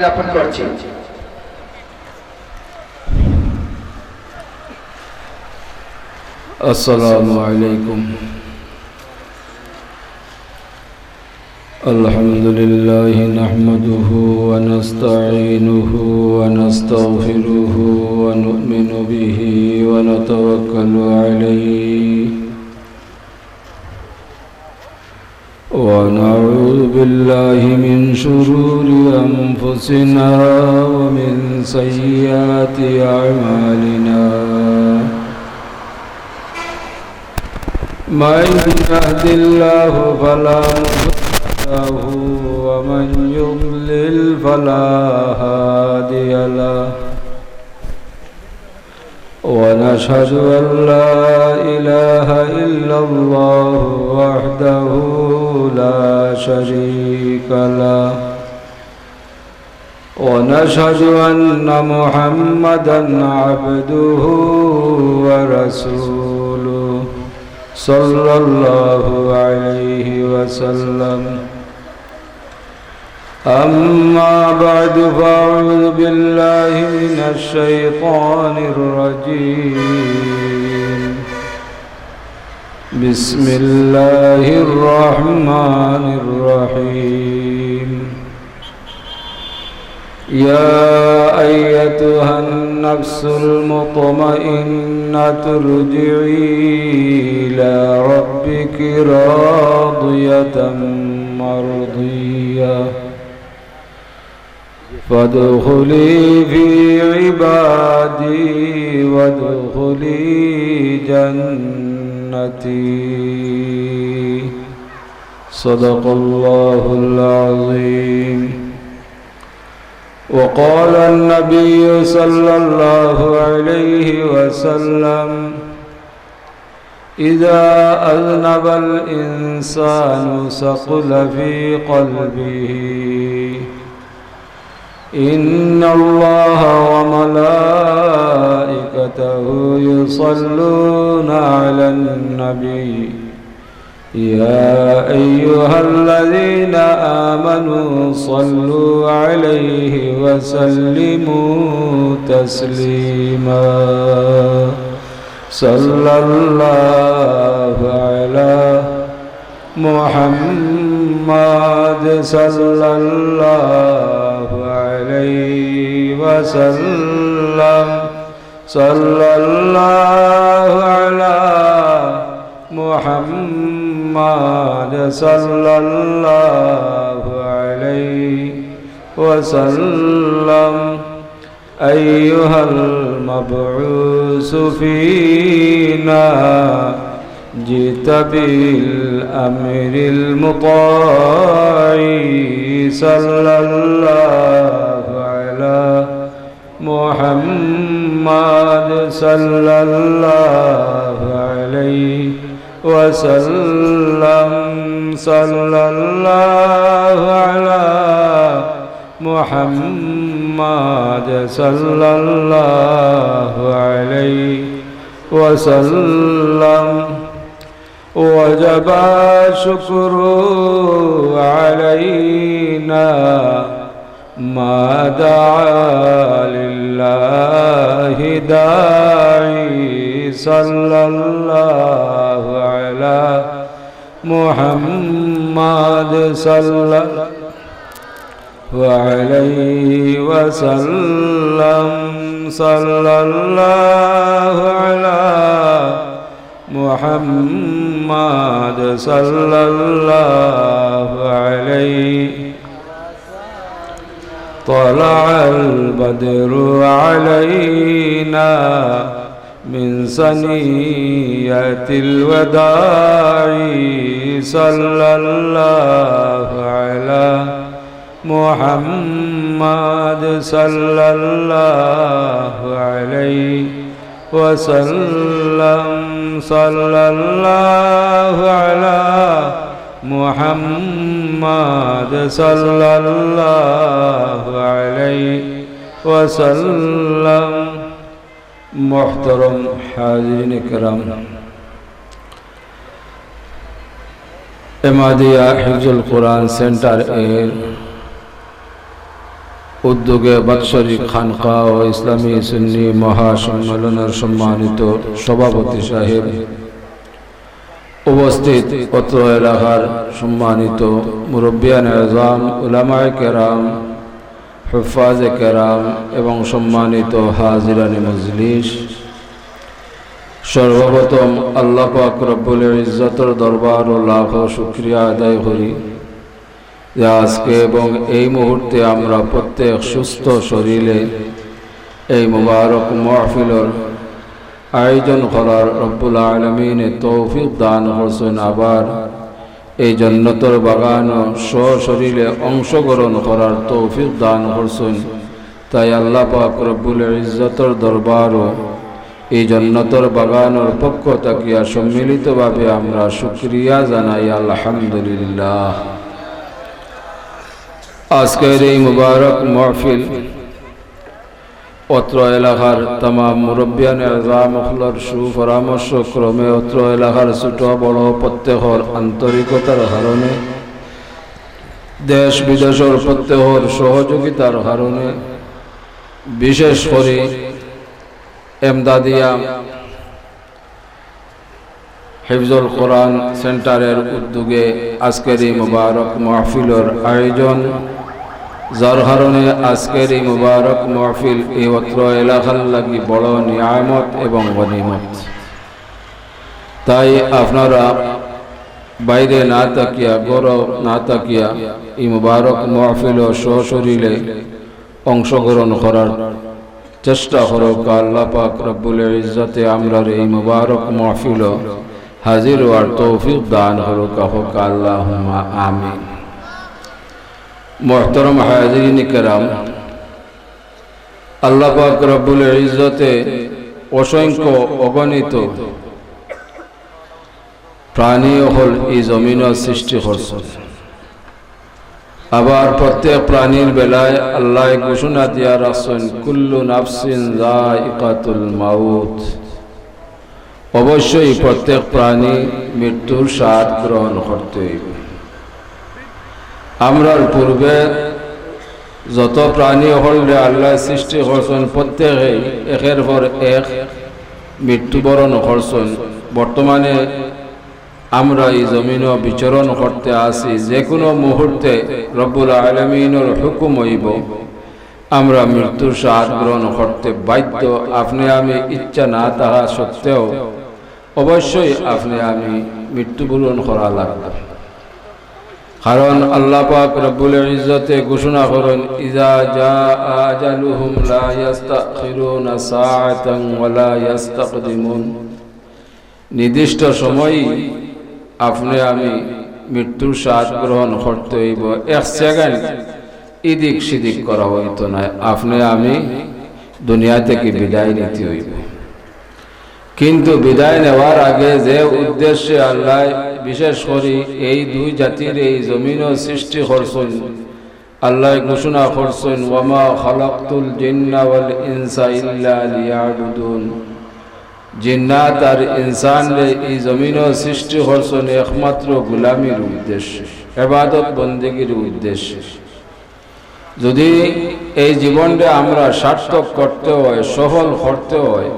জ্ঞাপন করছি। আসসালামু আলাইকুম। আলহামদুলিল্লাহি নাহমাদুহু ওয়া নাস্তাঈনুহু ওয়া নাস্তাগফিরুহু ওয়া নু'মিনু বিহি ওয়া নাতাওয়াক্কালু আলাইহি ওয়া নাউযু বিল্লাহি মিন শুরুরি আনফুসিনা ওয়া মিন সাইয়্যাতি আ'মালিনা। من يهد الله فلا مضل له ومن يضلل فلا هادي له ونشهد أن لا إله إلا الله وحده لا شريك له ونشهد أن محمدا عبده ورسوله صلى الله عليه وسلم. أما بعد فأعوذ بالله من الشيطان الرجيم. بسم الله الرحمن الرحيم. يا أيتها النفس المطمئنة ارجعي إلى ربك راضية مرضية فادخلي في عبادي وادخلي جنتي. صدق الله العظيم. وقال النبي صلى الله عليه وسلم: إذا أذنب الإنسان ثقل في قلبه إن الله وملائكته يصلون على النبي يا أيها الذين آمنوا صلوا عليه وسلموا تسليما. صلى الله على محمد صلى الله عليه وسلم. صلى الله على محمد صلى الله عليه وسلم. أيها المبعوث فينا جئت بالأمر المطاع. صلى الله على محمد صلى الله عليه وسلم. صلى الله على محمد صلى الله عليه وسلم. وجب الشكر علينا ما دعا لله داعي. صلى الله على محمد صلى الله عليه وسلم. صلى الله على محمد صلى الله عليه. طلع البدر علينا من ثنيات الوداع. صلى الله على محمد صلى الله عليه وسلم. صلى الله على محمد صلى الله عليه وسلم. محترم حاضرین کرام، এমাদিয়া হিফজুল কোরআন সেন্টার এর উদ্যোগে বাৎসরিক খানকা ও ইসলামী সুন্নি মহাসম্মেলনের সম্মানিত সভাপতি সাহেব, উপস্থিত অত্র এলাকার সম্মানিত মুরব্বিয়ান আযম, উলামায়ে কেরাম, হুফাজে কেরাম এবং সম্মানিত হাজিরানে মজলিস, সর্বপ্রথম আল্লাহ পাক রব্বুল ইজ্জতের দরবার ও লাখো শুকরিয়া আদায় করি যে আজকে এবং এই মুহূর্তে আমরা প্রত্যেক সুস্থ শরীরে এই মুবারক মাহফিলের আয়োজন করার রব্বুল আলামিন তৌফিক দান করছেন। আবার এই জান্নাতের বাগান সশরীরে অংশগ্রহণ করার তৌফিক দান করছেন। তাই আল্লাহ পাক রব্বুল ইজ্জতের দরবার ও এই জান্নাতের বাগানের পক্ষ থাকিয়া সম্মিলিতভাবে আমরা শুকরিয়া জানাই আলহামদুলিল্লাহ। আজকের এই মুবারক মাহফিল অত্র এলাকার তামাম মুরব্বিয়ান আযমর সুপরামর্শ ক্রমে অত্র এলাকার ছোট বড় প্রত্যেকের আন্তরিকতার কারণে, দেশ বিদেশের প্রত্যেকের সহযোগিতার কারণে, বিশেষ করে এমদাদিয়া হিফজুল কোরআন সেন্টারের উদ্যোগে আজকের এই মুবারক মাহফিলের আয়োজন, যার কারণে আজকের এই মুবারক মাহফিল এই অত্র এলাকার লাগি বড় নিয়ামত এবং গনিমত। তাই আপনারা বাইরে না তাকিয়া, গৌরব না তাকিয়া এই মুবারক মাহফিল ও সশরীরে অংশগ্রহণ করার চেষ্টা করুক। আল্লাহ পাক রব্বুল ইজ্জতে আমরা এই মুবারক মাহফিল হাজির হওয়ার তৌফিক দান করুক। আল্লাহুম্মা আমিন। মুহতারাম হাজিরিন কেরাম, আল্লাহ পাক রব্বুল ইজ্জতে অসংখ্য অগণিত প্রাণী হল এই জমিনের সৃষ্টি করছেন। আবার প্রত্যেক প্রাণীর বেলায় আল্লাহ ঘোষণা দিয়া রাখছেন, কুল্লু নাফসিন যায়িকাতুল মাউত। অবশ্যই প্রত্যেক প্রাণী মৃত্যুর স্বাদ গ্রহণ করতে হইবে। আমরার পূর্বে যত প্রাণী হলে আল্লাহ সৃষ্টি করছেন, প্রত্যেকেই একের পর এক মৃত্যুবরণ করছেন। বর্তমানে আমরা এই জমিনও বিচরণ করতে আসি, যে কোনো মুহূর্তে রব্বুল আলামিনের হুকুম হইব আমরা মৃত্যুর স্বাদ গ্রহণ করতে বাধ্য। আপনি আমি ইচ্ছা না থাকা সত্ত্বেও অবশ্যই আপনি আমি মৃত্যুবরণ করা লাগবে। কারণ আল্লাহ পাক রব্বুল ইজ্জতে ঘোষণা করেন, ইযা জাআ আজালুহুম লা ইস্তাখিরুনা সাআতান ওয়া লা ইস্তাকদিমুন। নির্দিষ্ট সময়ই আপনি আমি মৃত্যুর স্বাদ গ্রহণ করতে হইব। এক সেকেন্ড এদিক সেদিক করা হইতো না, আপনি আমি দুনিয়া থেকে বিদায় নিতে হইব। কিন্তু বিদায় নেওয়ার আগে যে উদ্দেশ্যে আল্লাহ বিশেষ করে এই দুই জাতির এই জমিনও সৃষ্টি করছেন, আল্লাহ ঘোষণা করছেন, ওয়ামা খালাকতুল জিন্না ওয়াল ইনসা ইল্লা লিয়াবুদুন। জিন্নাত আর ইনসানরে এই জমিনও সৃষ্টি করছেন একমাত্র গোলামির উদ্দেশ্যে, ইবাদত বন্দেগীর উদ্দেশ্যে। যদি এই জীবনটা আমরা সার্থক করতে হয়, সফল করতে হয়,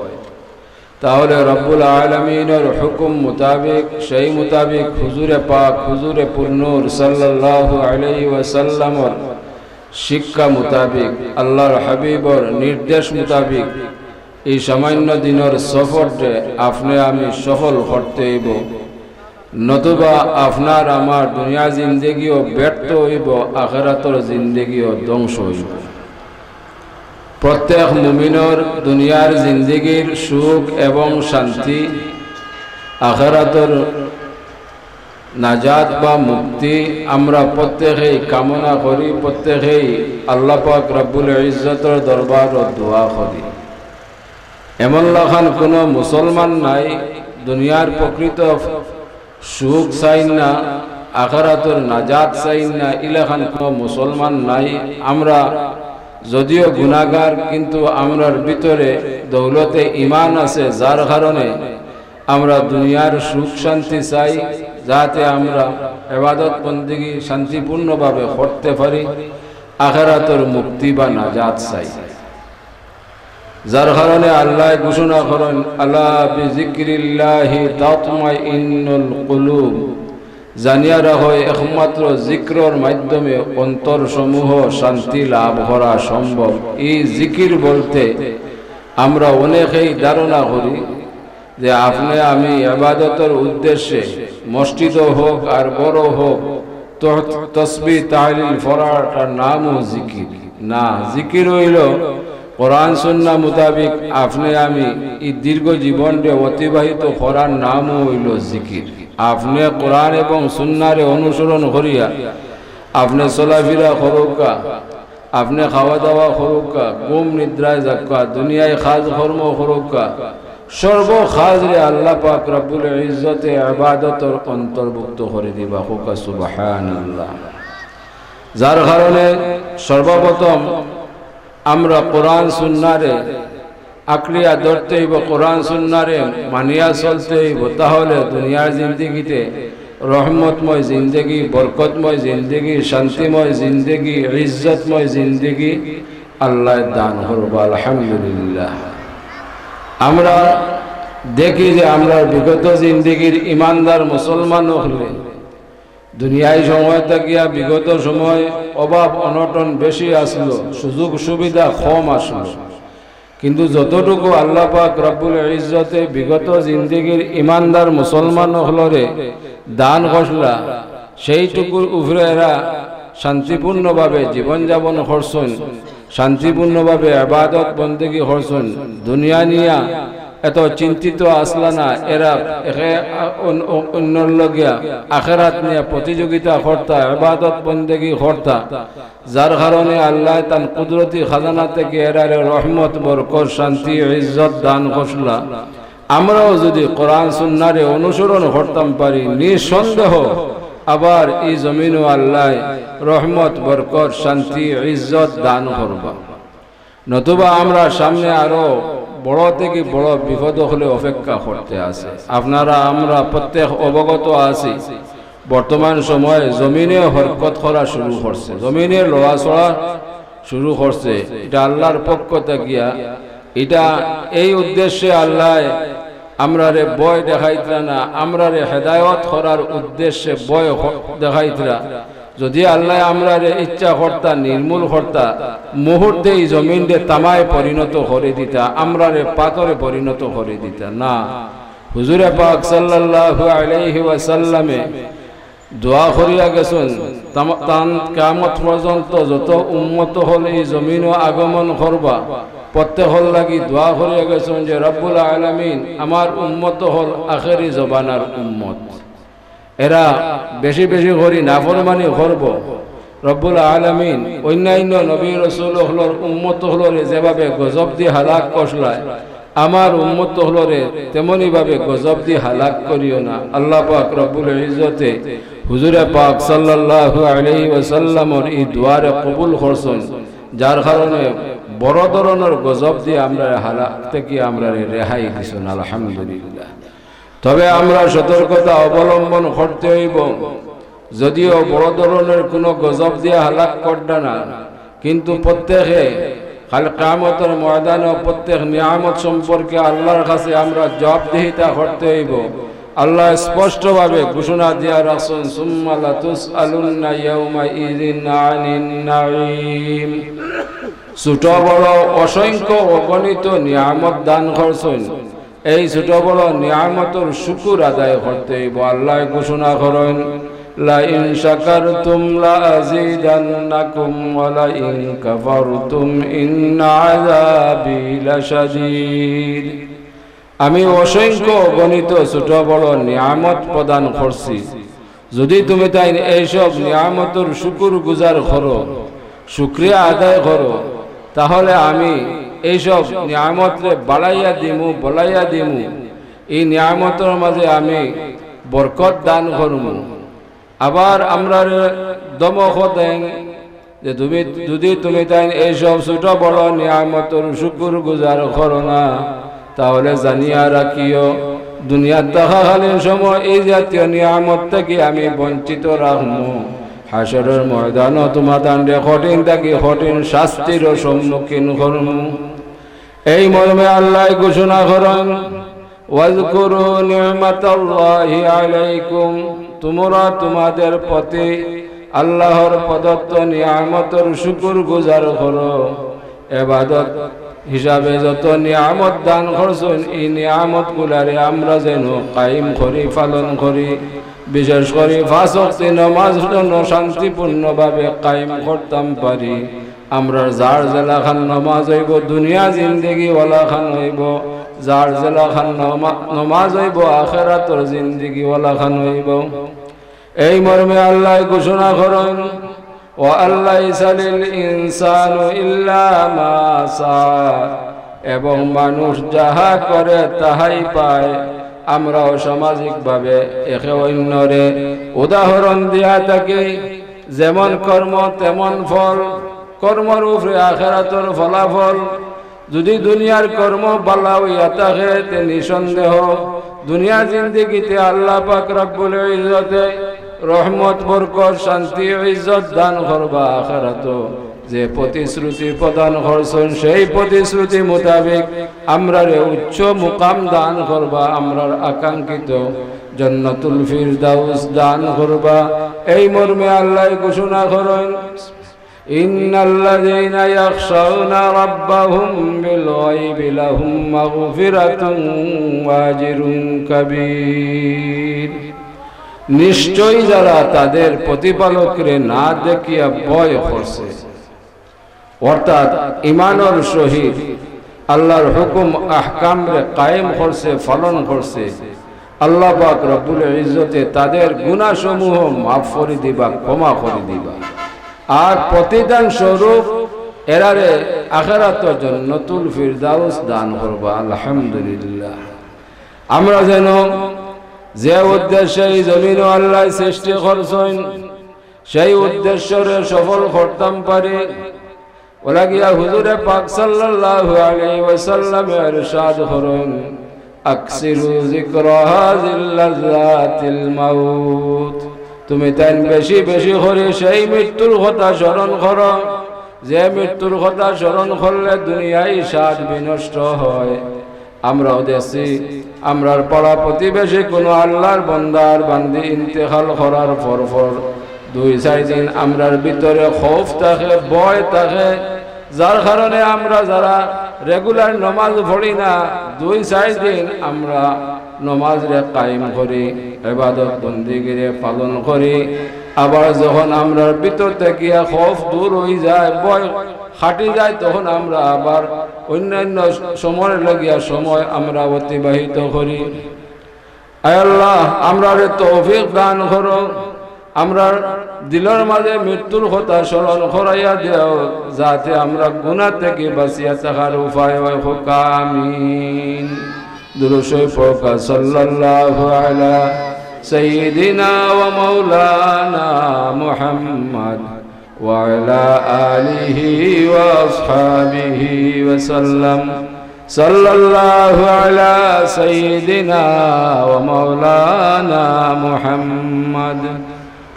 তাহলে রব্বুল আলামিনের হুকুম মোতাবেক, সেই মোতাবেক হুজুরে পাক, হুজুরে পুরনূর সাল্লাল্লাহু আলাইহি ওয়াসাল্লামের শিক্ষা মোতাবেক, আল্লাহর হাবিবর নির্দেশ মোতাবেক এই সামান্য দিনের সফরটা আপনি আমি সফল করতে হইব। নতুবা আপনার আমার দুনিয়া জিন্দেগিও ব্যর্থ হইব, আখিরাতের জিন্দেগিও ধ্বংস হইব। প্রত্যেক মুমিনের দুনিয়ার জিন্দেগির সুখ এবং শান্তি, আখিরাতের নাজাত বা মুক্তি আমরা প্রত্যেকেই কামনা করি, প্রত্যেকেই আল্লাহ পাক রব্বুল ইজ্জতের দরবারে দোয়া করি। এমন লাখান কোনো মুসলমান নাই দুনিয়ার প্রকৃত সুখ চাই না, আখিরাতের নাজাত চাই না, ইলাখান কোনো মুসলমান নাই। আমরা যদিও গুনাহগার, কিন্তু আমরার ভিতরে দৌলতে ঈমান আছে, যার কারণে আমরা দুনিয়ার সুখ শান্তি চাই, যাতে আমরা ইবাদত বন্দেগী শান্তিপূর্ণভাবে করতে পারি। আখিরাতের মুক্তি বা নাজাত চাই। যার কারণে আল্লাহ ঘোষণা করেন, আলা বিযিকরিল্লাহি তাতমাইন্নুল কুলুব, জানিয়া রাখো একমাত্র জিক্রর মাধ্যমে অন্তর সমূহ শান্তি লাভ করা সম্ভব। এই জিকির বলতে আমরা অনেকেই ধারণা করি যে আপনি আমি ইবাদতের উদ্দেশ্যে মসজিদ হোক আর বড় হোক তসবিহ তাহলিল পড়াটার নামও জিকির না। জিকির হইল কোরআন সুন্নাহ মোতাবিক আপনি আমি এই দীর্ঘ জীবনকে অতিবাহিত করার নামও হইল জিকির। আপনি কোরআন এবং সুন্নাহরে অনুসরণ করিয়া আপনি চলাফেরা করুকা, আপনি খাওয়া দাওয়া করুকা, ঘুম নিদ্রায় যাক্কা, দুনিয়ায় খাজ কর্ম করুকা, সর্ব খাজরে আল্লাহ পাক রব্বুল ইজ্জতে ইবাদতের অন্তর্ভুক্ত করে দিবা। হোকা সুবহানাল্লাহ। যার কারণে সর্বপ্রথম আমরা কোরআন সুন্নাহরে আঁকড়িয়া ধরতে হইব, কোরআন সুন্নাহরে মানিয়া চলতে হইব। তাহলে দুনিয়ার জিন্দগিতে রহমতময় জিন্দগি, বরকতময় জিন্দগি, শান্তিময় জিন্দগি, ইজ্জতময় জিন্দগি আল্লাহ দান করব। আলহামদুলিল্লাহ। আমরা দেখি যে আমরা বিগত জিন্দগির ইমানদার মুসলমান হলে দুনিয়ায় সময় থাকিয়া বিগত সময় অভাব অনটন বেশি আসলো, সুযোগ সুবিধা কম আসলো, কিন্তু যতটুকু আল্লাহ পাক রব্বুল ইজ্জতে বিগত জিন্দগির ইমানদার মুসলমান হলরে দান করলা, সেইটুকুর উপরে এরা শান্তিপূর্ণভাবে জীবনযাপন করছেন, শান্তিপূর্ণভাবে ইবাদত বন্দেগী করছেন। দুনিয়া নিয়া এত চিন্তিত আসলা না। এরা অন্যর লগিয়া আখিরাত নিয়ে প্রতিযোগিতা করতা, ইবাদত বন্দেগী করতা। যার কারণে আল্লাহ তার কুদরতি খাজানা থেকে এরারে রহমত, বরকত, শান্তি, ইজ্জত দান করলা। আমরাও যদি কোরআন সুন্নাহরে অনুসরণ করতাম পারি, নিঃসন্দেহ আবার এই জমিনও আল্লাহ রহমত, বরকত, শান্তি, ইজ্জত দান করবা। নতুবা আমরা সামনে আরো বড় থেকে বড় বিপদ হলে অপেক্ষা করতে আছে। আপনারা আমরা প্রত্যেক অবগত আছি, বর্তমান সময়ে জমিনে হরকত করা শুরু করছে, জমিনে লড়াচড়া শুরু করছে। এটা আল্লাহর পক্ষ থেকে, এটা এই উদ্দেশ্যে আল্লাহ আমরারে বয় দেখাইতরা না, আমরারে হেদায়ত করার উদ্দেশ্যে বয় দেখাইতরা। যদি আল্লাহ আমরারে ইচ্ছা করতা, নির্মূল করতা, মুহূর্তে এই জমিনকে তামায় পরিণত করে দিতা, আমরারে পাথরে পরিণত করে দিতা না। হুজুরে পাক সাল্লাল্লাহু আলাইহি ওয়াসাল্লামে দোয়া করিয়া গেছেন, তান কিয়ামত পর্যন্ত যত উম্মত হল এই জমিনও আগমন করবা, প্রত্যেক লাগি দোয়া করিয়া গেছেন যে রব্বুল আলামিন আমার উম্মত হল আখেরি জবানার উম্মত। এরা বেশি বেশি করি নাফরমানি করব। রব্বুল আলামিন অন্যান্য নবী রাসূল হলর উম্মত হলরে যেভাবে গজব দিয়ে হালাক করলায়, আমার উম্মত হলরে তেমনি ভাবে গজব দিয়ে হালাক করিও না। আল্লাহ পাক রব্বুল ইজ্জতে হুজুরে পাক সাল্লাল্লাহু আলাইহি ওয়াসাল্লামর এই দুয়ারে কবুল করছেন, যার কারণে বড় ধরনের গজব দিয়ে আমরা হালাক থেকে আমরা রেহাই দিছেন। আলহামদুলিল্লাহ। তবে আমরা সতর্কতা অবলম্বন করতে হইব। যদিও বড় ধরনের কোনো গজব দিয়ে হালাক করবে না, কিন্তু প্রত্যেকে কাল কিয়ামতের ময়দানে প্রত্যেক নিয়ামত সম্পর্কে আল্লাহর কাছে আমরা জবাবদিহিতা করতে হইব। আল্লাহ স্পষ্টভাবে ঘোষণা দিয়া রাখছেন, সুম্মা লাতুসআলুন্না ইয়াউমা ইযিন আনিন নাঈম। ছোট বড় অসংখ্য অগণিত নিয়ামত দান করছেন, এই ছোট বড় নিয়ামতের শুকর আদায় করতে হইব। আল্লাহ ঘোষণা করেন, লা ইন শাকারতুম লা আযীদান্নাকুম ওয়া লা ইন কাফারতুম ইন্না আযাবি লাশাদীদ। আমি অসংখ্য গণিত ছোট বড় নিয়ামত প্রদান করছি, যদি তুমি তাই এইসব নিয়ামতের শুকর গুজার করো, শুকরিয়া আদায় করো, তাহলে আমি এইসব নিয়ামতরে বাড়াইয়া দিমু, বলাইয়া দিমু। এই নিয়ামতের মাঝে আমি বরকত দান করমু। আবার আমরা দমক দেন যে তুমি যদি তুমি তাই এইসব ছোট বড় নিয়ামতের শুকর গুজার করো না, তাহলে জানিয়া রাখিও দুনিয়ার থাকাকালীন সময় এই জাতীয় নিয়ামত থেকে আমি বঞ্চিত রাখবো। হাসরের ময়দানও তোমাদানরে কঠিন থাকি কঠিন শাস্তির সম্মুখীন করমু। এই মর্মে আল্লাহ ঘোষণা করেন, ওয়াজকুরু নি'মাতাল্লাহি আলাইকুম, তোমরা তোমাদের প্রতি আল্লাহর প্রদত্ত নিয়ামতের শুকর গুজার করো। ইবাদত হিসাবে যত নিয়ামত দান করছেন, এই নিয়ামত গুলারে আমরা যেন কায়েম করি, পালন করি। বিশেষ করে 5 ওয়াক্ত নামাজ যেন শান্তিপূর্ণভাবে কায়েম করতাম পারি। আমরা যার জেলাখান নমাজ হইব দুনিয়া জিন্দগি ওয়ালা খান হইব, যার জেলাখান নমাজ হইব আখিরাতর জিন্দগি ওয়ালা খান হইব। এই মর্মে আল্লাহ ঘোষণা করেন, ওয়া আল্লাইসা লিল ইনসানু ইল্লা মা সা, এবং মানুষ যাহা করে তাহাই পায়। আমরাও সামাজিকভাবে একে অন্যরে উদাহরণ দিয়া থাকি, যেমন কর্ম তেমন ফল, কর্মর উপরে আখিরাতের ফলাফল। যদি দুনিয়ার কর্ম ভালো হইয়া থাকে তে নিঃসন্দেহ দুনিয়া জিন্দেগিতে আল্লাহ পাক রব্বুল ইজ্জতে রহমত বরকত শান্তি ইজ্জত দান করবা। আখিরাতো যে প্রতিশ্রুতি প্রদান করছেন সেই প্রতিশ্রুতি মোতাবেক আমরা উচ্চ মুকাম দান করবা, আমরার আকাঙ্ক্ষিত জান্নাতুল ফিরদাউস দান করবা। এই মর্মে আল্লাহ ঘোষণা করেন, ইন্নাল্লাযীনা ইয়াখশাউনা রাব্বাহুম বিল গায়বি লাহুম মাগফিরাতুন ওয়া আজরুন কাবীর। নিশ্চয়ই যারা তাদের প্রতিপালকের না দেখিয়া ভয় করছে, অর্থাৎ ঈমানের সহিত আল্লাহর হুকুম আহকাম রে কায়েম করছে, পালন করছে, আল্লাহ পাক রব্বুল ইজ্জতে তাদের গুনাহ সমূহ মাফ করে দিবা, ক্ষমা করে দিবা। আর প্রতিদান স্বরূপ এরারে আখিরাতের জান্নাতুল ফিরদাউস দান করবা। আলহামদুলিল্লাহ। আমরা যেন যে উদ্দেশ্যে এই জমিন আল্লাহ সৃষ্টি করছেন সেই উদ্দেশ্যরে সফল করতাম পারি। ওলাগিয়া হুজুরে পাক সাল্লাল্লাহু আলাইহি ওয়াসাল্লাম ইরশাদ করেন, আকসিরু যিকরা হাযিল লাযাতিল মাউত, তুমি তাই বেশি বেশি করে সেই মৃত্যুর কথা স্মরণ করো যে মৃত্যুর কথা স্মরণ করলে দুনিয়ায় স্বাদ বিনষ্ট হয়। আমরাও দেখছি আমরার পাড়া প্রতিবেশী কোনো আল্লাহর বান্দার বান্দি ইন্তেকাল করার পর 2-4 দিন আমরার ভিতরে খৌফ থাকে, ভয় থাকে, যার কারণে আমরা যারা রেগুলার নমাজ পড়ি না 2-4 দিন আমরা নমাজ রে কায়েম করি, ইবাদত বন্দেগীরে পালন করি। আবার যখন আমরার ভিতর থেকে খৌফ দূর হয়ে যায়, ভয় হাঁটি যায়, তখন আমরা আবার অন্যান্য সময় লাগিয়া সময় আমরা অতিবাহিত করি। আয় আল্লাহ, আমরা তৌফিক দান করো, আমরা দিলের মাঝে মৃত্যুর কথা স্মরণ করাইয়া দেও, যাতে আমরা গুনাহ থেকে বাঁচিয়া থাকার উপায় হয়। আমিন। দুরূদ শরীফ পড়া। সাল্লাল্লাহু আলা সাইয়্যিদিনা ওয়া মাওলানা মুহাম্মদ ওয়া আলা আলিহি ওয়া আসহাবিহি ওয়া সাল্লাম। সাল্লাল্লাহু আলা সাইয়্যিদিনা ওয়া মাওলানা মুহাম্মদ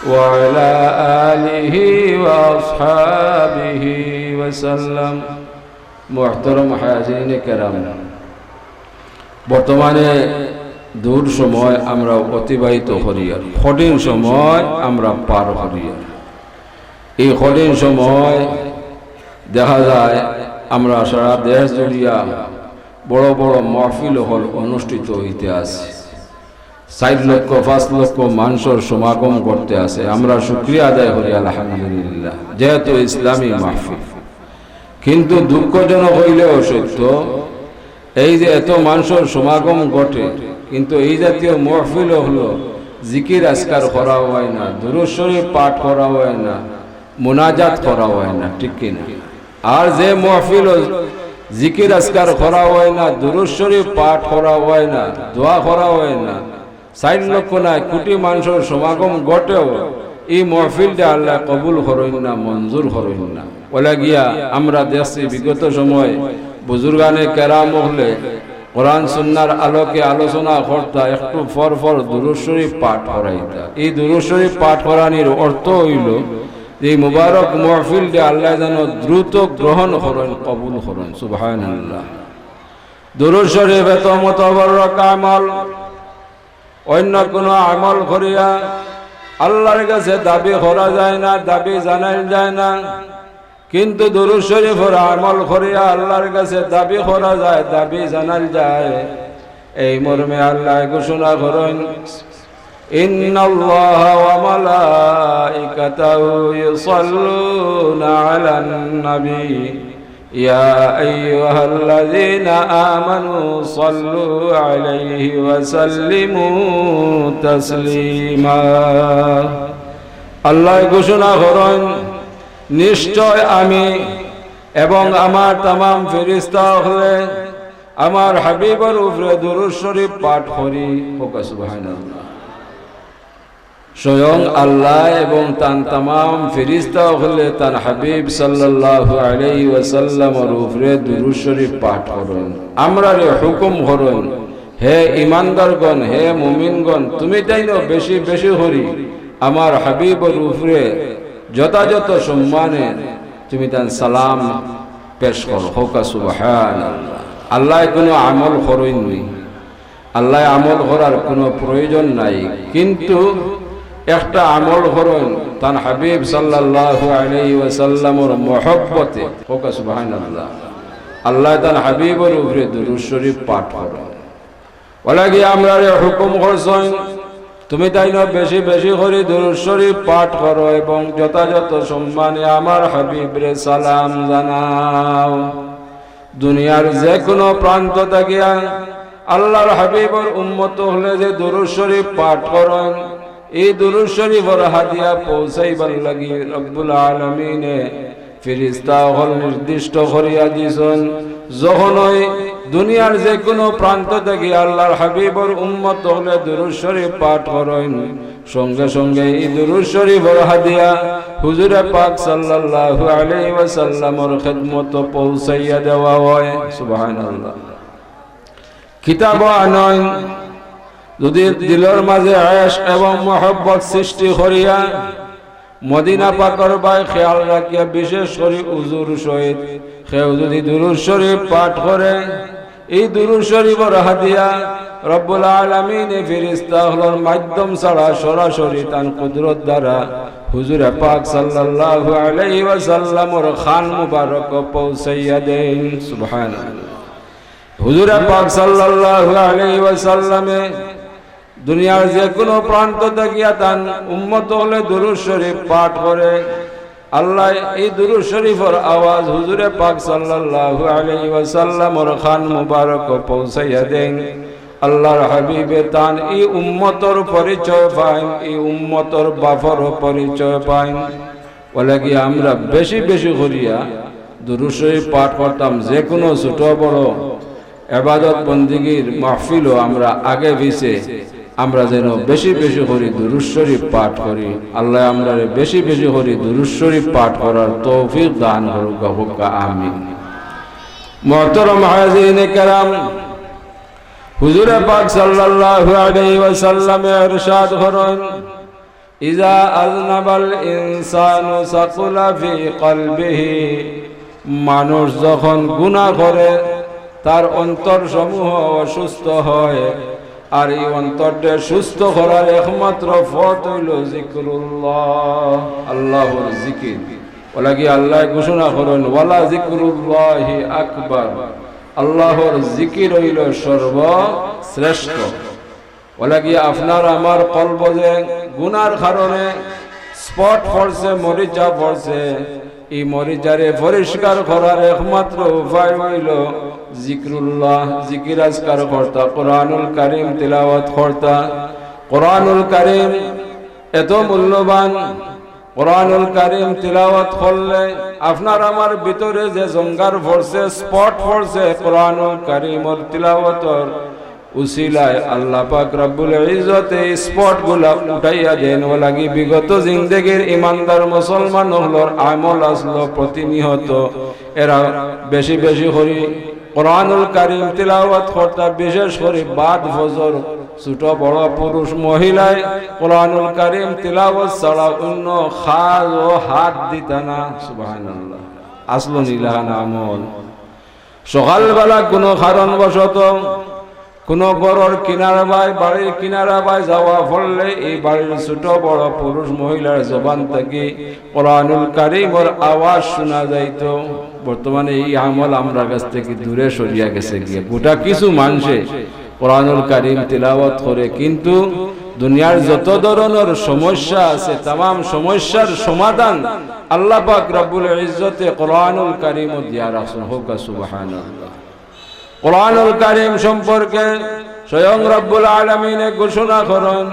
ওয়া আলা আলিহি ওয়া আসহাবিহি ওয়া সাল্লাম। মুহতারাম হাজিরিন কেরাম, বর্তমানে দূর সময় আমরা অতিবাহিত করি, কঠিন সময় আমরা পার করি। এই কঠিন সময় দেখা যায় আমরা সারা দেশ জুড়িয়া বড় বড় মাহফিল হল অনুষ্ঠিত হইতে আছে। 4 লক্ষ 5 লক্ষ মানুষের সমাগম করতে আছে। আমরা শুকরিয়া আদায় করি আলহামদুলিল্লাহ, যেহেতু ইসলামী মাহফিল। কিন্তু দুঃখজনক হইলেও সত্য, এই যে এত মানুষের সমাগম ঘটে, কিন্তু এই জাতীয় মাহফিল হলো জিকির আজকার করা হয় না, দুরূদ শরীফ পাঠ করা হয় না, মুনাজাত করা হয় না, ঠিক কিনা? আর যে মাহফিল জিকির আজকার করা হয় না, দুরূদ শরীফ পাঠ করা হয় না, দোয়া করা হয় না, 4 লক্ষ না কোটি মানুষের সমাগম ঘটেও এই মাহফিলটা আল্লাহ কবুল করেন না, মঞ্জুর করেন না। ওলা গিয়া আমরা দেখছি বিগত সময় বুজুর্গানে কেরাম হলে কোরআন সুন্নাহর আলোকে আলোচনা করতা, একটু ফর ফর দুরূদ শরীফ পাঠ করাইতা। এই দুরূদ শরীফ পাঠ করানির অর্থ হইল এই মুবারক মাহফিলটি আল্লাহ যেন দ্রুত গ্রহণ করেন, কবুল করেন। সুবহানাল্লাহ। দুরূদ শরীফ এত মুতাবারক আমল, অন্য কোনো আমল করিয়া আল্লাহর কাছে দাবি করা যায় না, দাবি জানাই যায় না। কিন্তু দুরূদ শরীফের আমল করিয়া আল্লাহর কাছে দাবি করা যায়, দাবি জানাই যায়। এই মর্মে আল্লাহ ঘোষণা করেন, ইন্নাল্লাহা ওয়া মালাইকাতাহু ইউসাল্লুনা আলান নবী ইয়া আইয়ুহাল্লাযীনা আমানু সাল্লু আলাইহি ওয়া সাল্লিমু তাসলিমা। আল্লাহ ঘোষণা করেন, নিশ্চয় আমি এবং আমার तमाम ফেরেশতা হলে আমার হাবিবের উপরে দুরূদ শরীফ পাঠ করি। সুবহানাল্লাহ। স্বয়ং আল্লাহ এবং তার तमाम ফেরেশতা হলে তার হাবিব সাল্লাল্লাহু আলাইহি ওয়াসাল্লামের উপরে দুরূদ শরীফ পাঠ করেন। আমরা রে হুকুম করেন, হে ঈমানদারগণ, হে মুমিনগণ, তুমি তাইনো বেশি বেশি করি আমার হাবিবের উপরে যথাযথ সম্মানে তুমি তার সালাম পেশ করো। হোক সুবহানাল্লাহ। আল্লাহ কোনো আমল করেননি, আল্লাহ আমল করার কোনো প্রয়োজন নাই, কিন্তু একটা আমল করেন তার হাবিব সাল্লাল্লাহু আলাইহি ওয়াসাল্লামের মহব্বতে। হোক সুবহানাল্লাহ। আল্লাহ তার হাবিবের উপরে দুরূদ শরীফ পাঠ করেন। ওলাগি আমরা হুকুম করছেন, তুমি তাই না বেশি বেশি করে দুরূদ শরীফ পাঠ করো এবং যথাযথ সম্মানে আমার হাবিবরে সালাম জানাও। দুনিয়ার যে কোনো প্রান্ত থাকিয়া আল্লাহর হাবিবের উম্মত হলে যে দুরূদ শরীফ পাঠ করেন, এই দুরূদ শরীফের হাদিয়া পৌঁছাইবার লাগি রব্বুল আলামিনে ফেরেশতা হল নির্দিষ্ট করিয়া দিয়েছেন। যখনই দুনিয়ার যে কোনো প্রান্ত থেকে আল্লাহর হাবিবের উম্মত হলে দুরূদ শরীফ পাঠ করেন, সঙ্গে সঙ্গে এই দুরূদ শরীফের হাদিয়া হুজুরে পাক সাল্লাল্লাহু আলাইহি ওয়াসাল্লামের খিদমত পৌঁছাইয়া দেওয়া হয়। সুবহানাল্লাহ। কিতাব আনয়ন যদি দিলের মাঝে আয়েশ এবং মহব্বত সৃষ্টি করিয়া মদিনা পাকের বাই খেয়াল রাখিয়া বিশেষ করে হুজুর সহিত কেউ যদি দুরূদ শরীফ পাঠ করে, এই দুরূদ শরীফের হাদিয়া রব্বুল আলামিন ফেরেশতা হলোর মাধ্যম ছাড়া সরাসরি তার কুদরত দ্বারা হুজুরে পাক সাল্লাল্লাহু আলাইহি ওয়াসাল্লামের খান মুবারক পৌঁছাইয়া দেন। সুবহানাল্লাহ। হুজুরে পাক সাল্লাল্লাহু আলাইহি ওয়াসাল্লামে দুনিয়ার যে কোনো প্রান্ত থাকিয়া তার উম্মত হলে দুরূদ শরীফ পাঠ করে, আল্লাহ এই দুরূদ শরীফের আওয়াজ হুজুরে পাক সাল্লাল্লাহু আলাইহি ওয়াসাল্লামের খান মুবারক পৌঁছাইয়া দেন। আল্লাহর হাবিবে তান এই উম্মতর পরিচয় পাইন, এই উম্মতর বাফর পরিচয় পাইন। বলে কি আমরা বেশি বেশি করিয়া দুরূদ শরীফ পাঠ করতাম। যে কোনো ছোট বড় ইবাদত বন্দেগীর মাহফিলও আমরা আগে পিছে আমরা যেন বেশি বেশি করি দুরূদ শরীফ পাঠ করি। আল্লাহ আমরা বেশি বেশি করি দুরূদ শরীফ পাঠ করার তৌফিক দান করুক। আমিন। মুহতারাম হাজিরিনে কেরাম, হুজুরে পাক সাল্লাল্লাহু আলাইহি ওয়াসাল্লাম ইরশাদ করেন, ইজা আযনাবাল ইনসানু সাকুলা ফি কলবিহি, মানুষ যখন গুনাহ করে তার অন্তর সমূহ অসুস্থ হয়। আর এই অন্তরকে সুস্থ করার একমাত্র পথ হইল জিকরুল্লাহ, আল্লাহর জিকির। ওলাকি আল্লাহ ঘোষণা করেন, ওয়ালা জিকরুল্লাহি আকবার, আল্লাহর জিকির হইল সর্বশ্রেষ্ঠ। ওলাকি আপনার আমার কলব যে গুনার কারণে স্পট পড়ছে, মরিচা পড়ছে, এই মরিচারে পরিষ্কার করার একমাত্র উপায় হইল জিকরুল্লাহ, জিকির আজকার কর্তা, কোরআনুল কারীম তিলাওয়াত কর্তা। কোরআনুল কারীম এত মূল্যবান, কোরআনুল কারীম তিলাওয়াত করলে আপনার আমার ভিতরে যে জঙ্গার পড়ছে, স্পট পড়ছে, কোরআনুল কারীমের তিলাওয়াতর উসিলায় আল্লাহ পাক রব্বুল ইজ্জত এই স্পট গুলা উঠাইয়া দেন। ও লাগি বিগত জিন্দেগির ইমানদার মুসলমান হলোর আমল আসলো প্রতিনিয়ত এরা বেশি বেশি করি কোরআনুল কারীম তিলাওয়াত করতে, বিশেষ করে বাদ ফজর ছোট বড় পুরুষ মহিলায় কোরআনুল কারীম তিলাওয়াত ছাড়া অন্য খাজ ও হাত দিত না। সুবহানাল্লাহ। আসলুন ইলাহান আমল। সকালবেলা কোনো কারণবশত কোনো গরর কিনারা বাই বাড়ির কিনারা বাই যাওয়া ফলে এই বাড়ির ছোট বড় পুরুষ মহিলার জবান থেকে কোরআনুল কারীমের আওয়াজ শোনা যাইত। বর্তমানে এই আমল আমরা কাছ থেকে দূরে সরিয়া গেছে গিয়ে গোটা কিছু মানুষে কোরআনুল কারীম তিলাওয়াত করে, কিন্তু দুনিয়ার যত ধরনের সমস্যা আছে तमाम সমস্যার সমাধান আল্লাহ পাক রব্বুল ইজ্জতে কোরআনুল কারীমে দিয়া রাখছেন। হোক সুবহানাল্লাহ। কোরআনুল কারীম সম্পর্কে স্বয়ং রব্বুল আলামিন ঘোষণা করেন,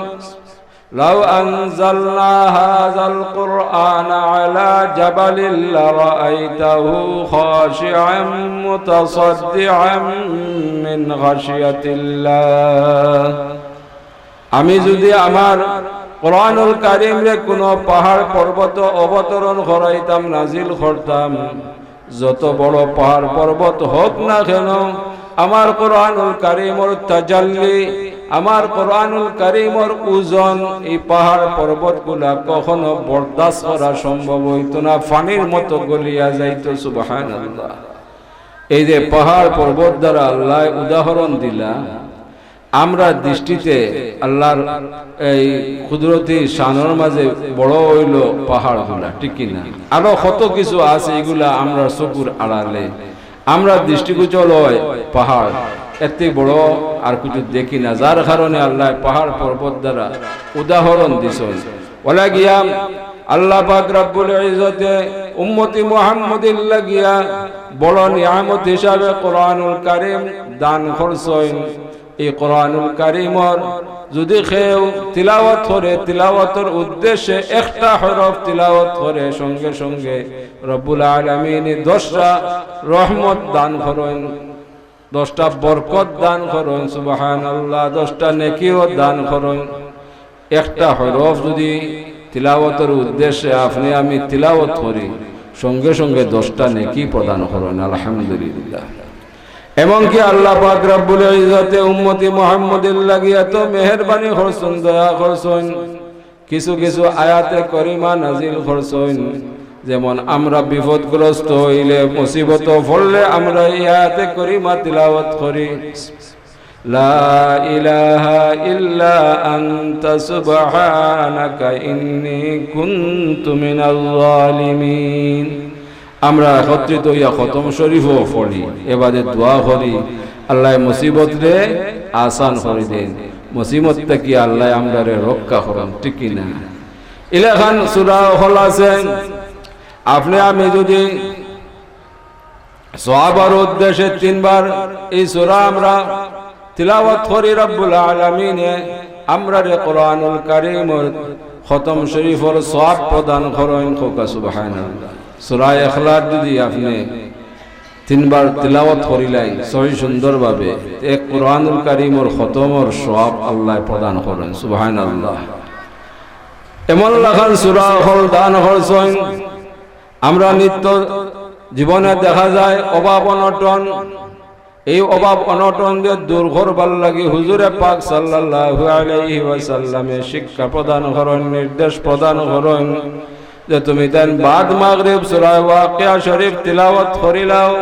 লাউ আনজালনা হাযাল কুরআনা আলা জাবালিন লারাআইতাহু খাশিআম মুতাসাদ্দিআম মিন খাশিয়াতিল্লাহ। আমি যদি আমার কোরআনুল কারীমে কোনো পাহাড় পর্বত অবতরণ করাইতাম, নাজিল করতাম, যত বড় পাহাড় পর্বত হোক না কেন, আমার কোরআনুল কারীমের তাজাল্লি, আমার কোরআনুল কারীমের ওজন এই পাহাড় পর্বতগুলা কখনো বরদাস্ত করা সম্ভব হইতো না, পানির মতো গলিয়া যাইত। সুবহানাল্লাহ। এই যে পাহাড় পর্বত দ্বারা আল্লাহ উদাহরণ দিলা, আমরা দৃষ্টিতে আল্লাহর এই কুদরতি শানের মাঝে বড় হইল পাহাড়গুলা, ঠিক কিনা? আরো কত কিছু আছে, এগুলা আমরা চকুর আড়ালে, আমরা দৃষ্টিগোচর হয় পাহাড়, এত বড় আর কিছু দেখি না, যার কারণে আল্লাহ পাহাড় পর্বত দ্বারা উদাহরণ দিছেন। ওলা গিয়া আল্লাহ পাক রব্বুল ইজ্জতে উম্মতি মুহাম্মদির লাগিয়া বড় নিয়ামত হিসাবে কোরআনুল কারীম দান করছেন। এই কোরআনুল কারীমর যদি কেউ তিলাওয়াত করে, তিলাওয়াতের উদ্দেশ্যে একটা হরফ তিলাওয়াত করে, সঙ্গে সঙ্গে রব্বুল আলামিন 10টা রহমত দান করেন, 10টা বরকত দান করেন। সুবহানাল্লাহ। 10টা নেকিও দান করেন। একটা হরফ যদি তিলাওয়াতের উদ্দেশ্যে আপনি আমি তিলাওয়াত করি, সঙ্গে সঙ্গে 10টা নেকি প্রদান করেন। আলহামদুলিল্লাহ। এমনকি আল্লাহ পাক রব্বুল ইজ্জতে উম্মতি মুহাম্মদের লাগিয়া তো মেহেরবানি করছেন, দয়া করছেন, কিছু কিছু আয়াতে করিমা নাজিল করছেন। যেমন আমরা বিপদগ্রস্ত হইলে, মুসিবত পড়লে আমরা এই আয়াতে করিমা তিলাওয়াত করি, লা ইলাহা ইল্লা আনতা সুবহানাকা ইন্নী কুনতু মিনাল যালিমিন। আমরা একত্রিত হইয়া খতম শরীফও পড়ি, এবারে দোয়া করি আল্লাহ মুসিবত রে আসান করে দেন, মুসিবত থেকে আল্লাহ আমরা রক্ষা করেন, ঠিক কিনা? ইলাখান সূরা হল আছে, আপনি আমি যদি সওয়াবের উদ্দেশ্যে 3 বার এই সূরা আমরা তিলাওয়াত করি, রব্বুল আলামিনে আমরা রে কোরআনুল কারীমের খতম শরীফের সওয়াব প্রদান করেন। সুবহানাল্লাহ। সূরা ইখলাস যদি আপনি 3 বার তিলাওয়াত করিলাই সহি সুন্দরভাবে, এক কোরআনুল কারীমের খতমের সওয়াব আল্লাহ প্রদান করেন। সুবহানাল্লাহ। এমন লাখান সূরা হল দান করছেন। আমরা নিত্য জীবনে দেখা যায় অভাব অনটন, এই অভাব অনটন দিয়ে দূর করবার লাগি হুজুরে পাক সাল্লাল্লাহু আলাইহি ওয়াসাল্লামে শিক্ষা প্রদান করেন, নির্দেশ প্রদান করেন যে তুমি দেন বাদ মাগরিব সূরা ওয়াকিয়া শরীফ তিলাওয়াত করিলাও।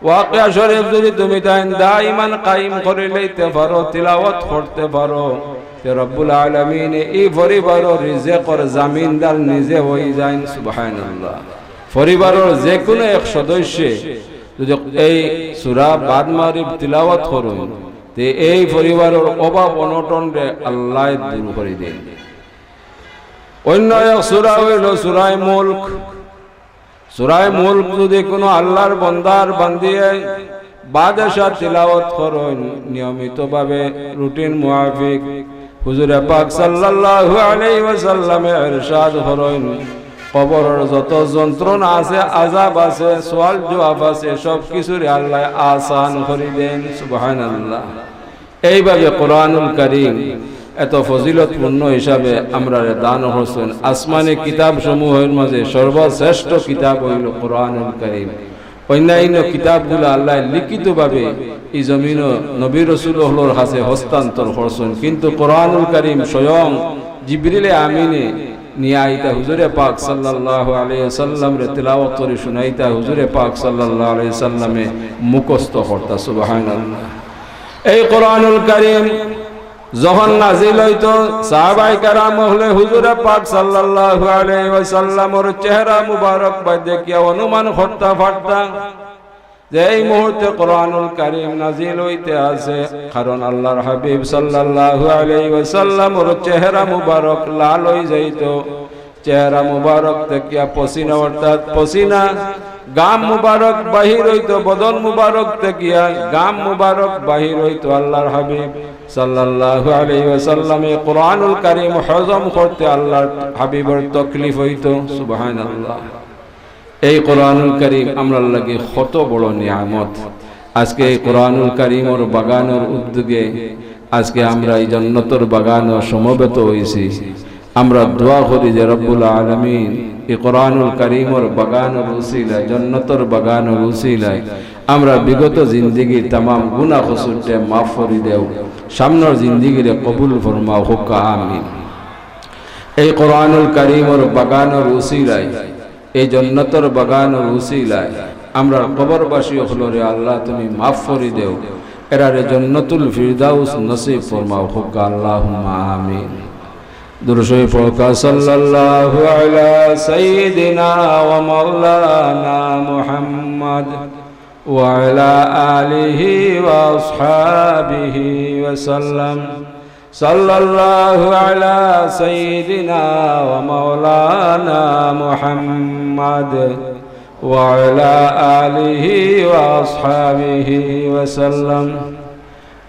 ওয়াকিয়া শরীফ যদি তুমি দেন দাইমান কায়েম করে লইতে পারো, তিলাওয়াত করতে পারো, তে রব্বুল আলামিন এই পরিবারের রিজিকের জামিনদার নিজে হয়ে যায়। সুবহানাল্লাহ। পরিবারের যে কোনো এক সদস্য যদি এই সূরা বাদ মাগরিব তিলাওয়াত করেন, তে এই পরিবারের অভাব অনটন রে আল্লাহ দূর করে দেন। অন্য এক সূরা হইল সূরা মুলক। সূরা মুলক যদি কোনো আল্লাহর বান্দার বান্দিয়ে বাদশা তিলাওয়াত করেন নিয়মিতভাবে, রুটিন মুআফিক, হুজুরে পাক সাল্লাল্লাহু আলাইহি ওয়াসাল্লামে ইরশাদ করেন, কবরের যত যন্ত্রণা আছে, আযাব আছে, সওয়াল জবাব আছে, সব কিছুর আল্লাহ আসান করে দেন। সুবহানাল্লাহ। এইভাবে কোরআনুল কারীম এত ফজিলতপূর্ণ হিসাবে আমরা দান করছেন। আসমানি কিতাব সমূহের মাঝে সর্বশ্রেষ্ঠ কিতাব হইল কোরআনুল কারীম। অন্যান্য কিতাবগুলো আল্লাহ লিখিতভাবে এই জমিন নবী রাসূলুল্লাহর কাছে হস্তান্তর করছেন, কিন্তু কোরআনুল কারীম স্বয়ং জিবরিলে আমিনে নিয়ে আইতা হুজুরে পাক সাল্লাল্লাহু আলাইহি ওয়াসাল্লাম রে তিলাওয়াত করে শুনাইতা হুজুরে পাক সাল্লাল্লাহু আলাইহি ওয়াসাল্লামে মুখস্থ করতা। সুবহানাল্লাহ। এই কোরআনুল কারীম যখন নাজিল হইতো সাহাবায়ে কেরাম হলে হুজুরে পাক সাল্লাল্লাহু আলাইহি ওয়াসাল্লামের চেহারা মুবারক দেখিয়া অনুমান করতে পারতাম যে এই মুহূর্তে কোরআনুল কারীম নাজিল হইতে আছে, কারণ আল্লাহর হাবিব সাল্লাল্লাহু আলাইহি ওয়াসাল্লামের চেহারা মুবারক লাল হয়ে যাইত। চেহারা মুবারক থেকে পসিনা অর্থাৎ পসিনা গাম মুবারক বাহির হইতো, বদন মুবারক থেকে গাম মুবারক বাহির হইতো। আল্লাহর হাবিব সাল্লাল্লাহু আলাইহি ওয়াসাল্লামে কোরআনুল কারীম হজম করতে আল্লাহর হাবিবের তকলিফ হইতো। সুবহানাল্লাহ। এই কোরআনুল কারীম আমরার লাগে কত বড় নিয়ামত। আজকে এই কোরআনুল কারীমের বাগানের উদ্যোগে আজকে আমরা এই জান্নাতের বাগানে সমবেত হইছি। আমরা দোয়া করি যে রব্বুল আলামিন এই কোরআনুল কারীমের বাগানের উসিলায়, জান্নাতের বাগানের উসিলায় আমরা বিগত জিন্দেগীর तमाम গুনাহ কসুরকে মাফ করে দেও, সামনের জিন্দেগীরে কবুল ফরমাও। হোক আমিন। এই কোরআনুল কারীমের বাগানের উসিলায়, এই জান্নাতের বাগানের উসিলায় আমরা কবরবাসী হলরে আল্লাহ তুমি মাফ করে দেও, এরারে জান্নাতুল ফিরদাউস নসিব ফরমাও। হোক আল্লাহুম্মা আমিন। দুরূদ শরীফ পড়া সাল্লাল্লাহু আলা সাইয়্যিদিনা ওয়া মাওলানা মুহাম্মদ ওয়া আলা আলিহি ওয়া আসহাবিহি ওয়া সাল্লাম। সাল্লাল্লাহু আলা সাইয়্যিদিনা ওয়া মাওলানা মুহাম্মদ ওয়া আলা আলিহি ওয়া আসহাবিহি ওয়া সাল্লাম।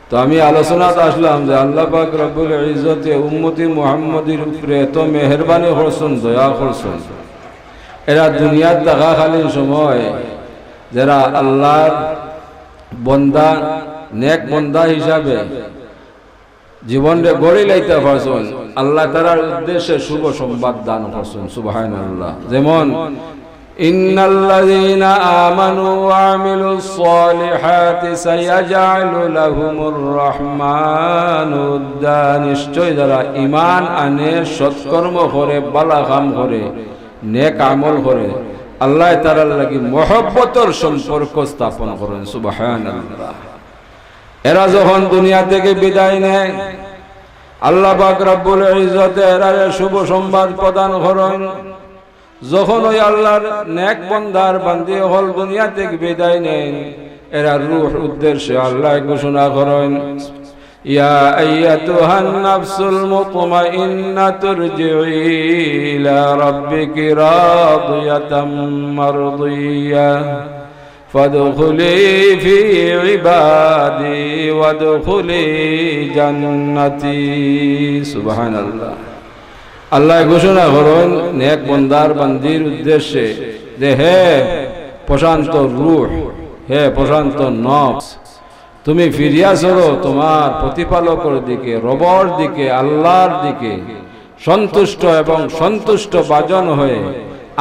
তো আমি আলোচনাতে আসলাম যে আল্লাহ পাক রব্বুল ইজ্জতে উম্মতি মুহাম্মদীর উপরে এত মেহেরবানি করছেন, দয়া করছেন। এরা দুনিয়ার থাকাকালীন সময় যারা আল্লাহর বন্দা, নেক বন্দা হিসাবে জীবনরে গড়ে লাইতে পারছেন, আল্লাহ তাআলার উদ্দেশ্যে শুভ সংবাদ দান করছেন। সুবহানাল্লাহ। যেমন ইন্নাল্লাযীনা আমানু ওয়া আমিলুস সালিহাতি সায়াজআলু লাহুমুর রাহমানু উদ্দা। নিশ্চয় যারা ঈমান আনে, সৎকর্ম করে, ভালো কাম করে, নেক আমল করে, আল্লাহ তাআলার লাগি মহব্বতের সম্পর্ক স্থাপন করেন। সুবহানাল্লাহ। এরা যখন দুনিয়া থেকে বিদায় নেয়, আল্লাহ পাক রব্বুল ইজ্জত এরারে শুভ সংবাদ প্রদান করেন। যখন ওই আল্লাহর নেক বান্দার বান্দি হল দুনিয়া থেকে বিদায় নেন, এরা রূহ উদ্দেশ্যে আল্লাহ ঘোষণা করেন, ইয়া আইয়াতুহান নাফসুল মুতমাইন্নাতু ইরজিই ইলা রাব্বিকি রাদিয়াতাম মারদিয়া ফাদখুলি ফি ইবাদি ওয়াদখুলি জান্নাতি। সুবহানাল্লাহ। আল্লাহ ঘোষণা করেন নেক বান্দার বান্দির উদ্দেশ্যে যে হে প্রশান্ত রূহ, হে প্রশান্ত নফস, তুমি ফিরিয়া চলো তোমার প্রতিপালকের দিকে, রবের দিকে, আল্লাহর দিকে, সন্তুষ্ট এবং সন্তুষ্ট বাজন হয়ে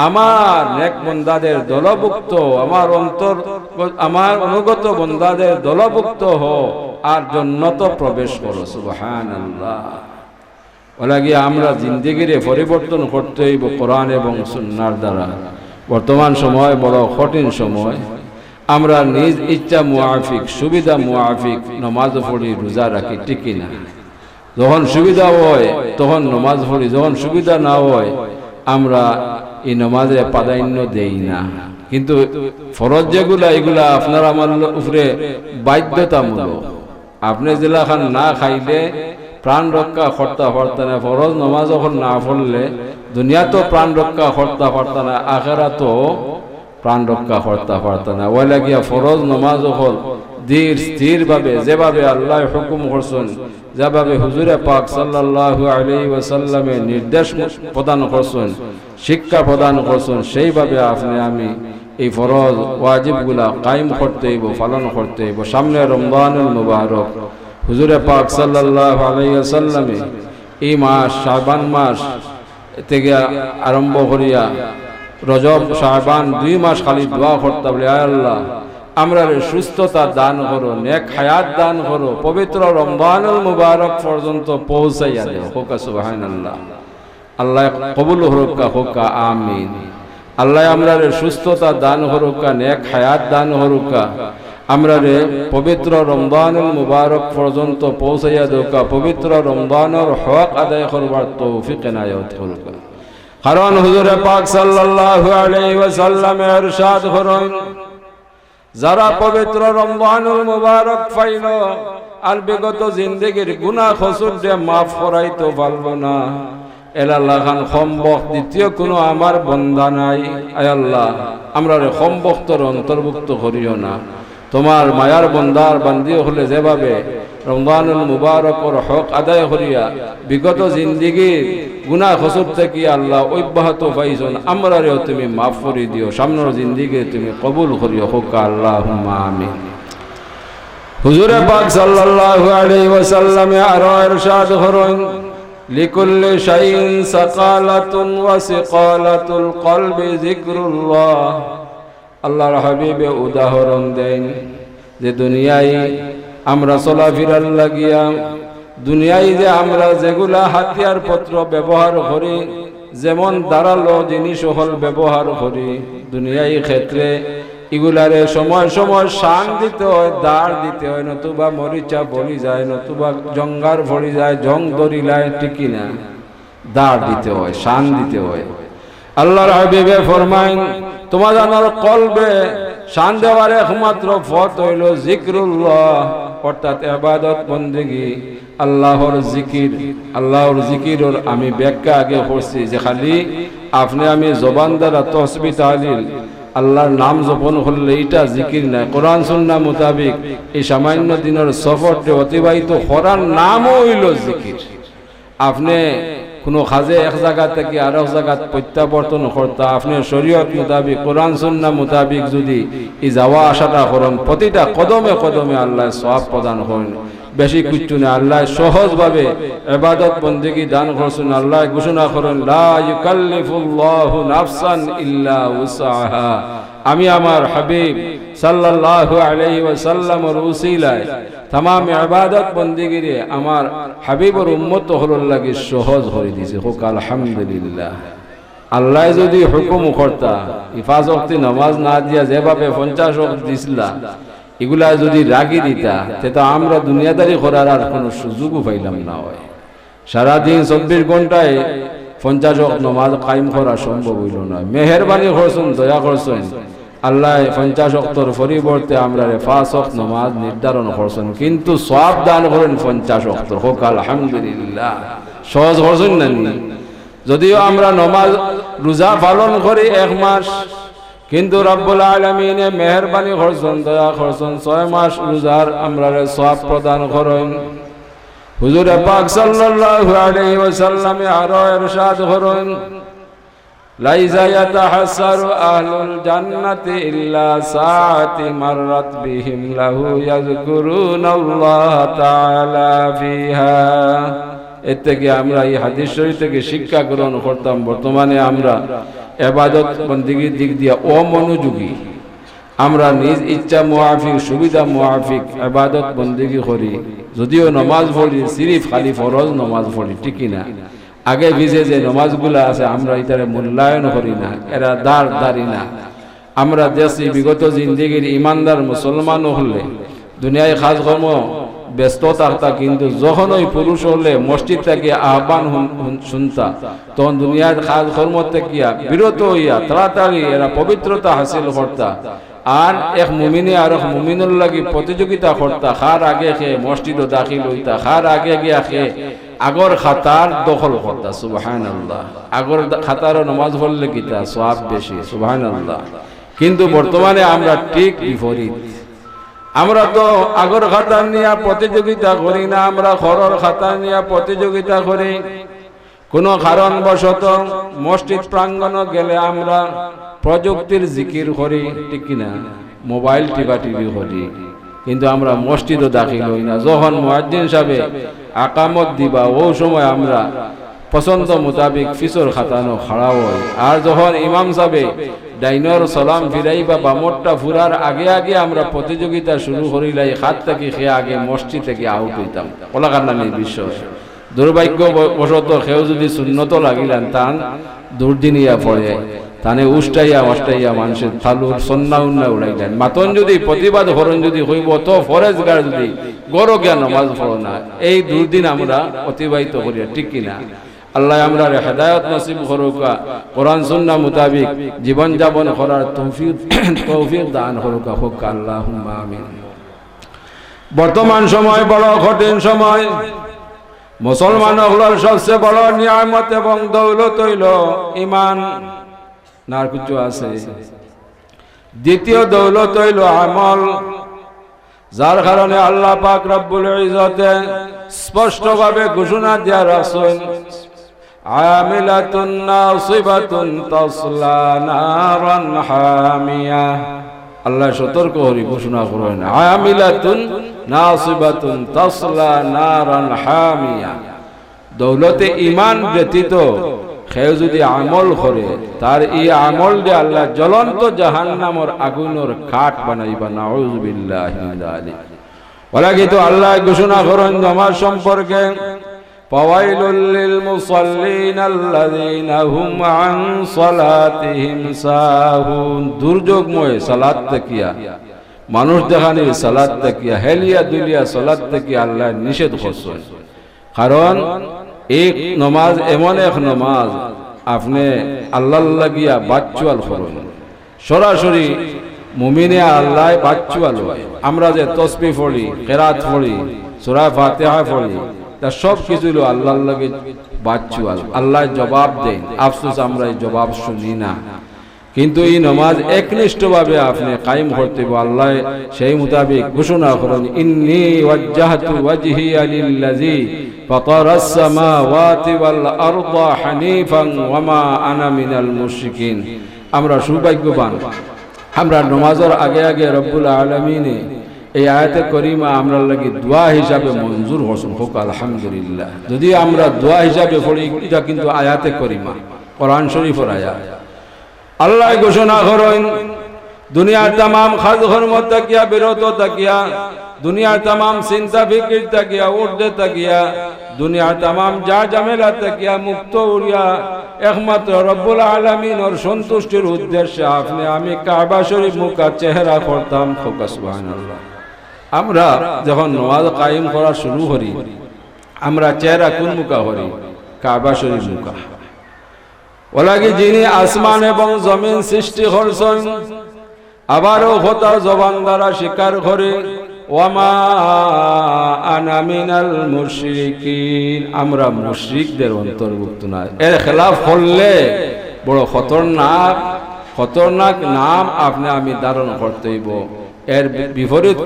আমার নেক বান্দাদের দলভুক্ত, আমার অনুগত বান্দাদের দলভুক্ত হও আর জান্নাতে প্রবেশ করো। সুবহানাল্লাহ। ওলাগি আমরা জিন্দেগিরে পরিবর্তন করতে হইব কোরআন এবং সুন্নাহর দ্বারা। বর্তমান সময় বড় কঠিন সময়। আমরা নিজ ইচ্ছা মুআফিক, সুবিধা মুআফিক নামাজ পড়ি, রোজা রাখি, ঠিকই না? যখন সুবিধা হয় তখন নামাজ পড়ি, যখন সুবিধা না হয় আমরা এই নামাজে প্রাধান্য দেই না। কিন্তু ফরজ যেগুলা, এগুলা আপনার আমার উপরে বাধ্যতামূলক। আপনি যেগুলা খান না খাইলে প্রাণ রক্ষা করতে পারত না। ফরজ নামাজ যখন না পড়লে দুনিয়া তো প্রাণ রক্ষা করতে পারত না, আখেরা তো প্রাণ রক্ষা করতে পারত না। ওই লাগিয়া ফরজ নামাজ যখন ধীর স্থির ভাবে যেভাবে আল্লাহ হুকুম করছেন, যেভাবে হুজুরে পাক সাল্লাল্লাহু আলাইহি ওয়াসাল্লামের নির্দেশ প্রদান করছেন, শিক্ষা প্রদান করছেন, সেইভাবে আপনি আমি এই ফরজ ওয়াজিবগুলা কায়েম করতে হইব, পালন করতে হইব। সামনে রমজানুল মুবারক, হুজুরে পাক সাল্লাল্লাহু আলাইহি ওয়াসাল্লামে এই মাস শাবান মাস থেকে আরম্ভ করিয়া রজব শাবান 2 মাস খালি দোয়া করতে বলে আয় আল্লাহ আমরা সুস্থতা দান করো, নেক হায়াত দান করো, পবিত্র রমজানুল মুবারক পর্যন্ত পৌঁছাইয়া দেও। হোক সুবহানাল্লাহ। আল্লাহ কবুল হরুকা, হোক আমিন। আল্লাহ আমরা সুস্থতা দান হরুকা, নেক হায়াত দান হরুকা, আমরা পবিত্র রমজানুল মুবারক পর্যন্ত পৌঁছাইয়া দেওকা, পবিত্র রমজানের হক আদায় করবার তৌফিক এনায়েত করুকা। কারণ হুজুরে পাক সাল্লাল্লাহু আলাইহি ওয়াসাল্লাম ইরশাদ করেন, যারা পবিত্র রমজানুল মুবারক পাইল আর বিগত জিন্দেগির গুনাহ কসুর দিয়ে মাফ করাইতে পারলো না, এলাল্লাহ খান সম্ভব দ্বিতীয় কোনো আমার বন্দা নাই। আয় আল্লাহ আমরা সম্ভক্তর অন্তর্ভুক্ত করিও না। তোমার মায়ার বন্দার বান্দি হলে যেভাবে রমজানুল মুবারকর হক আদায় করিয়া বিগত জিন্দিগির গুনাহ কসুর থেকে আল্লাহ অব্যাহত পাইছন, আমরারেও তুমি মাফ করে দিও, সামনের জিন্দিগি তুমি কবুল করিও। হোক আল্লাহুম্মা আমিন। হুজুরে পাক সাল্লাল্লাহু আলাইহি ওয়াসাল্লামে আরো ইরশাদ করেন, লিকুল্লি শাইইন সাকালাতুন ওয়া সিকালাতুল কলবি যিকরুল্লাহ। আল্লাহর হাবিবে উদাহরণ দেন যে দুনিয়ায় আমরা চলাফেরার লাগিয়া, দুনিয়ায় যে আমরা যেগুলা হাতিয়ার পত্র ব্যবহার করি, যেমন ধারালো জিনিস হল ব্যবহার করি, দুনিয়ায় ক্ষেত্রে এগুলারে সময় সময় শান দিতে হয়, দাঁড় দিতে হয়, নতুবা মরিচা ভরি যায়, নতুবা জঙ্গার ভরি যায়, জং ধরিলায় টিকি না, দাঁড় দিতে হয়, শান দিতে হয়। আল্লাহর হাবিবে ফরমাইন, তোমার জানার কলবে শান দেওয়ার একমাত্র পথ হইল যিকরুল্লাহ, অর্থাৎ ইবাদত বন্দেগী, আল্লাহর জিকির। আল্লাহর জিকিরের আমি ব্যাখ্যা আগে করছি যে খালি আপনি আমি জবান দ্বারা তসবিহ তাহলিল আল্লাহর নাম জপন করলে এটা জিকির নাই। কোরআন সুন্নাহ মোতাবিক এই সামান্য দিনের সফরটি অতিবাহিত করার নামও হইল জিকির। আপনি কোনো কাজে এক জায়গা থেকে আর এক জায়গা প্রত্যাবর্তন করতা, আপনি শরীয়ত মোতাবিক কোরআন সুন্নাহ মোতাবিক যদি এই যাওয়া আসাটা করেন, প্রতিটা কদমে কদমে আল্লাহ সওয়াব প্রদান করেন। বেশি কিছু না, আল্লাহ সহজভাবে ইবাদত বন্দেগী দান করছেন। আল্লাহ ঘোষণা করেন, লা ইউকাল্লিফুল্লাহু নাফসান ইল্লা উসআহা। আমি আমার হাবিব সাল্লাল্লাহু আলাইহি ওয়াসাল্লামের উসিলায় तमाम इबादत बंदगी रे আমার হাবিবের উম্মত হলর লাগি সহজ হয়ে দিয়েছে। হোক আলহামদুলিল্লাহ। আল্লাহ যদি হুকুম করতা হিফাজতে নামাজ না দিয়া যেভাবে 50 ওয়াক্ত দিছিলা এগুলা যদি রাগি দিতা তো আমরা দুনিয়াদারি করার আর কোনো সুযোগও পাইলাম না। হয় সারা দিন 24 ঘন্টায় 50 ওয়াক্ত নামাজ কায়েম করা সম্ভব হইল না। মেহেরবানি করছেন, দয়া করছেন, আল্লাহ 50 ওয়াক্তের পরিবর্তে আমরা 5 ওয়াক্ত নামাজ নির্ধারণ করছেন, কিন্তু সওয়াব দান করেন 50 ওয়াক্ত। হোক আলহামদুলিল্লাহ। সহজ করছেন না? যদিও আমরা নামাজ রোজা পালন করি 1 মাস, কিন্তু রব্বুল আলামিন মেহেরবানি করছেন, দয়া করছেন, 6 মাস রোজার আমরা সওয়াব প্রদান করেন। হুজুর পাক সাল্লাল্লাহু আলাইহি ওয়াসাল্লাম আরো ইরশাদ করেন, লাইসা ইয়াতাহাসসারু আহলুল জান্নাতি ইল্লা সাআতি মাররাত বিহিম লাহু ইয়াযকুরুনাল্লাহ তাআলা ফিহা। এর থেকে আমরা এই হাদিস শরীফ থেকে শিক্ষা গ্রহণ করতাম। বর্তমানে আমরা ইবাদত বন্দেগীর দিক দিয়ে অমনোযোগী। আমরা নিজ ইচ্ছা মুআফিক, সুবিধা মুআফিক ইবাদত বন্দেগী করি, যদিও নামাজ পড়ি সিরিফ খালি ফরজ নামাজ পড়ি, ঠিক না? আগে ভিজে যে নামাজগুলো আছে আমরা এটারে মূল্যায়ন করি না, এরা দাঁড়ি না। আমরা দেশি বিগত জিন্দেগির ইমানদার মুসলমান হলে দুনিয়ায় কাজকর্ম ব্যস্ত থাকতা, কিন্তু যখন ওই পুরুষ হলে মসজিদ থেকে আহ্বান শুনতা, তখন দুনিয়ার কাজকর্ম থেকে বিরত হইয়া তাড়াতাড়ি এরা পবিত্রতা হাসিল করতা। আর এক মুমিনে আর এক মুমিনুর লাগি প্রতিযোগিতা করতা, খার আগে খেয়ে মসজিদও দাখিল হইতা, খার আগে গিয়া খেয়ে আগর খাতার দখল করতা। সুবহানাল্লাহ। আগর খাতারও নামাজ পড়লে কিতা সওয়াব বেশি। সুবহানাল্লাহ। কিন্তু বর্তমানে আমরা ঠিক বিপরীত। আমরা তো আগর খাতা নিয়ে প্রতিযোগিতা করি না, আমরা খরর খাতা নিয়ে প্রতিযোগিতা করি। কোনো কারণবশত মসজিদ প্রাঙ্গণে গেলে আমরা প্রযুক্তির জিকির করি, ঠিক না? মোবাইল টিপি করি, কিন্তু আমরা মসজিদও দাখিল হই না। যখন মুয়াজ্জিন সাহেব আকামত দিবা ও সময় আমরা পছন্দ মোতাবিক ফিসর খাতানো খাড়া হয়। আর যখন ইমাম সাহেবে ডাইনর সালাম ফিরাই বা বামরটা ফুরার আগে আগে আমরা প্রতিযোগিতা শুরু করিলাই, হাত থেকে খেয়ে আগে মসজিদ থেকে আউট হইতাম। কলাকান্দানির বিশ্বাস দুর্ভাগ্য বশত কেউ যদি শূন্যত লাগিলেন তান দুর্দিনিয়া পড়ে তানে উষ্টাইয়া অষ্টাইয়া মানুষের থালুর সন্না উন্না উড়াইলেন। মাতন যদি প্রতিবাদ করেন যদি হইব তো ফরেজগার যদি গড় জ্ঞান নমাজ পড়ো না, এই দুর্দিন আমরা অতিবাহিত করি, ঠিক কিনা? আল্লাহ আমরা হেদায়ত নসিব করুকা, কোরআন সুন্নাহ মুতাবিক জীবন যাপন করার তৌফিক দান করুকা হোক আল্লাহুম্মা আমিন। বর্তমান সময় বড় কঠিন সময়। মুসলমান হলোর সবচেয়ে বড় নিয়ামত এবং দৌলত হইল ঈমান, না কিছু আছে? দ্বিতীয় দৌলত হইল আমল, যার কারণে আল্লাহ পাক রব্বুল ইজ্জতে স্পষ্টভাবে ঘোষণা দিয়া রাখছেন, আমিলাতুন নাসিবাতুন তাসলা নারান হামিয়া। আল্লাহ সতর্ক করে ঘোষণা করেন, আমিলাতুন নাসিবাতুন তাসলা নারান হামিয়া। দৌলতে ঈমান ব্যতীত কেউ যদি আমল করে তার এই আমল দিয়ে আল্লাহ জ্বলন্ত জাহান্নামের আগুনের কাঠ বানাইবা, নাউযু বিল্লাহি মিন যালিক। ওলা কিন্তু আল্লাহ ঘোষণা করেন নামাজ সম্পর্কে, ফাওয়াইলুল লিল মুসাল্লিন আল্লাযীনা হুম আন সালাতিহিম সাহুন। দুর্যোগময় সালাত তাকিয়া, মানুষ দেখানি সালাত তাকিয়া, হেলিয়া দুলিয়া সালাত তাকিয়া আল্লাহ নিষেধ করছেন। কারণ এক নমাজ এমন এক নমাজ আপনি আল্লাহ লাগিয়া বাচ্চুয়াল করুন, সরাসরি মুমিনে আল্লাহ বাচ্চুয়াল হয়। আমরা যে তসবিহ পড়ি, কেরাত পড়ি, সূরা ফাতিহা পড়ি, তা সব কিছু আল্লাহ লাগে বাচ্চুয়াল, আল্লাহ জবাব দেন। আফসোস আমরা এই জবাব শুনি না। কিন্তু এই নমাজ একনিষ্ঠভাবে আপনি কায়েম করতে হবে। আল্লাহ সেই মোতাবেক ঘোষণা করেন, ইন্নী ওয়াজ্জাহতু ওয়াজহিয়া লিল্লাযী ফাতারাস সামাওয়াতি ওয়াল আরদা হানিফান ওয়া মা আনা মিনাল মুশরিকিন। আমরা সৌভাগ্যবান, আমরা নমাজের আগে আগে রব্বুল আলামিনে এই আয়াতে করিমা আমরা লাগি দোয়া হিসাবে মঞ্জুর হসুন হোক আলহামদুলিল্লাহ। যদি আমরা দোয়া হিসাবে পড়ি, এটা কিন্তু আয়াতে করিমা, কোরআন শরীফের আয়াত। আল্লাহ ঘোষণা করেন, দুনিয়ার तमाम খাজ কর্ম তাকিয়া, বিরত তাকিয়া, দুনিয়ার तमाम চিন্তা ফিকির তাকিয়া, উর্দে তাকিয়া, দুনিয়ার तमाम যা ঝামেলা তাকিয়া মুক্ত উড়িয়া একমাত্র রব্বুল আলামিনের সন্তুষ্টির উদ্দেশ্যে আপনি আমি কাবা শরীফ মুখা চেহারা করতাম। সুবহানাল্লাহ। আমরা যখন নামাজ কায়েম করা শুরু করি, আমরা চেহারা কোন মুখা করি? কাবা শরীফ মুখা। ওলাকি যিনি আসমান এবং জমিন সৃষ্টি করছেন, আবারও হতার জবান দ্বারা স্বীকার করে, ওয়ামা আনা মিনাল মুশরিকিন, আমরা মুশরিকদের অন্তর্ভুক্ত না। এর খেলাফ করলে বড় খতরনাক নাম আপনি আমি ধারণ করতে হইব। এর বিপরীত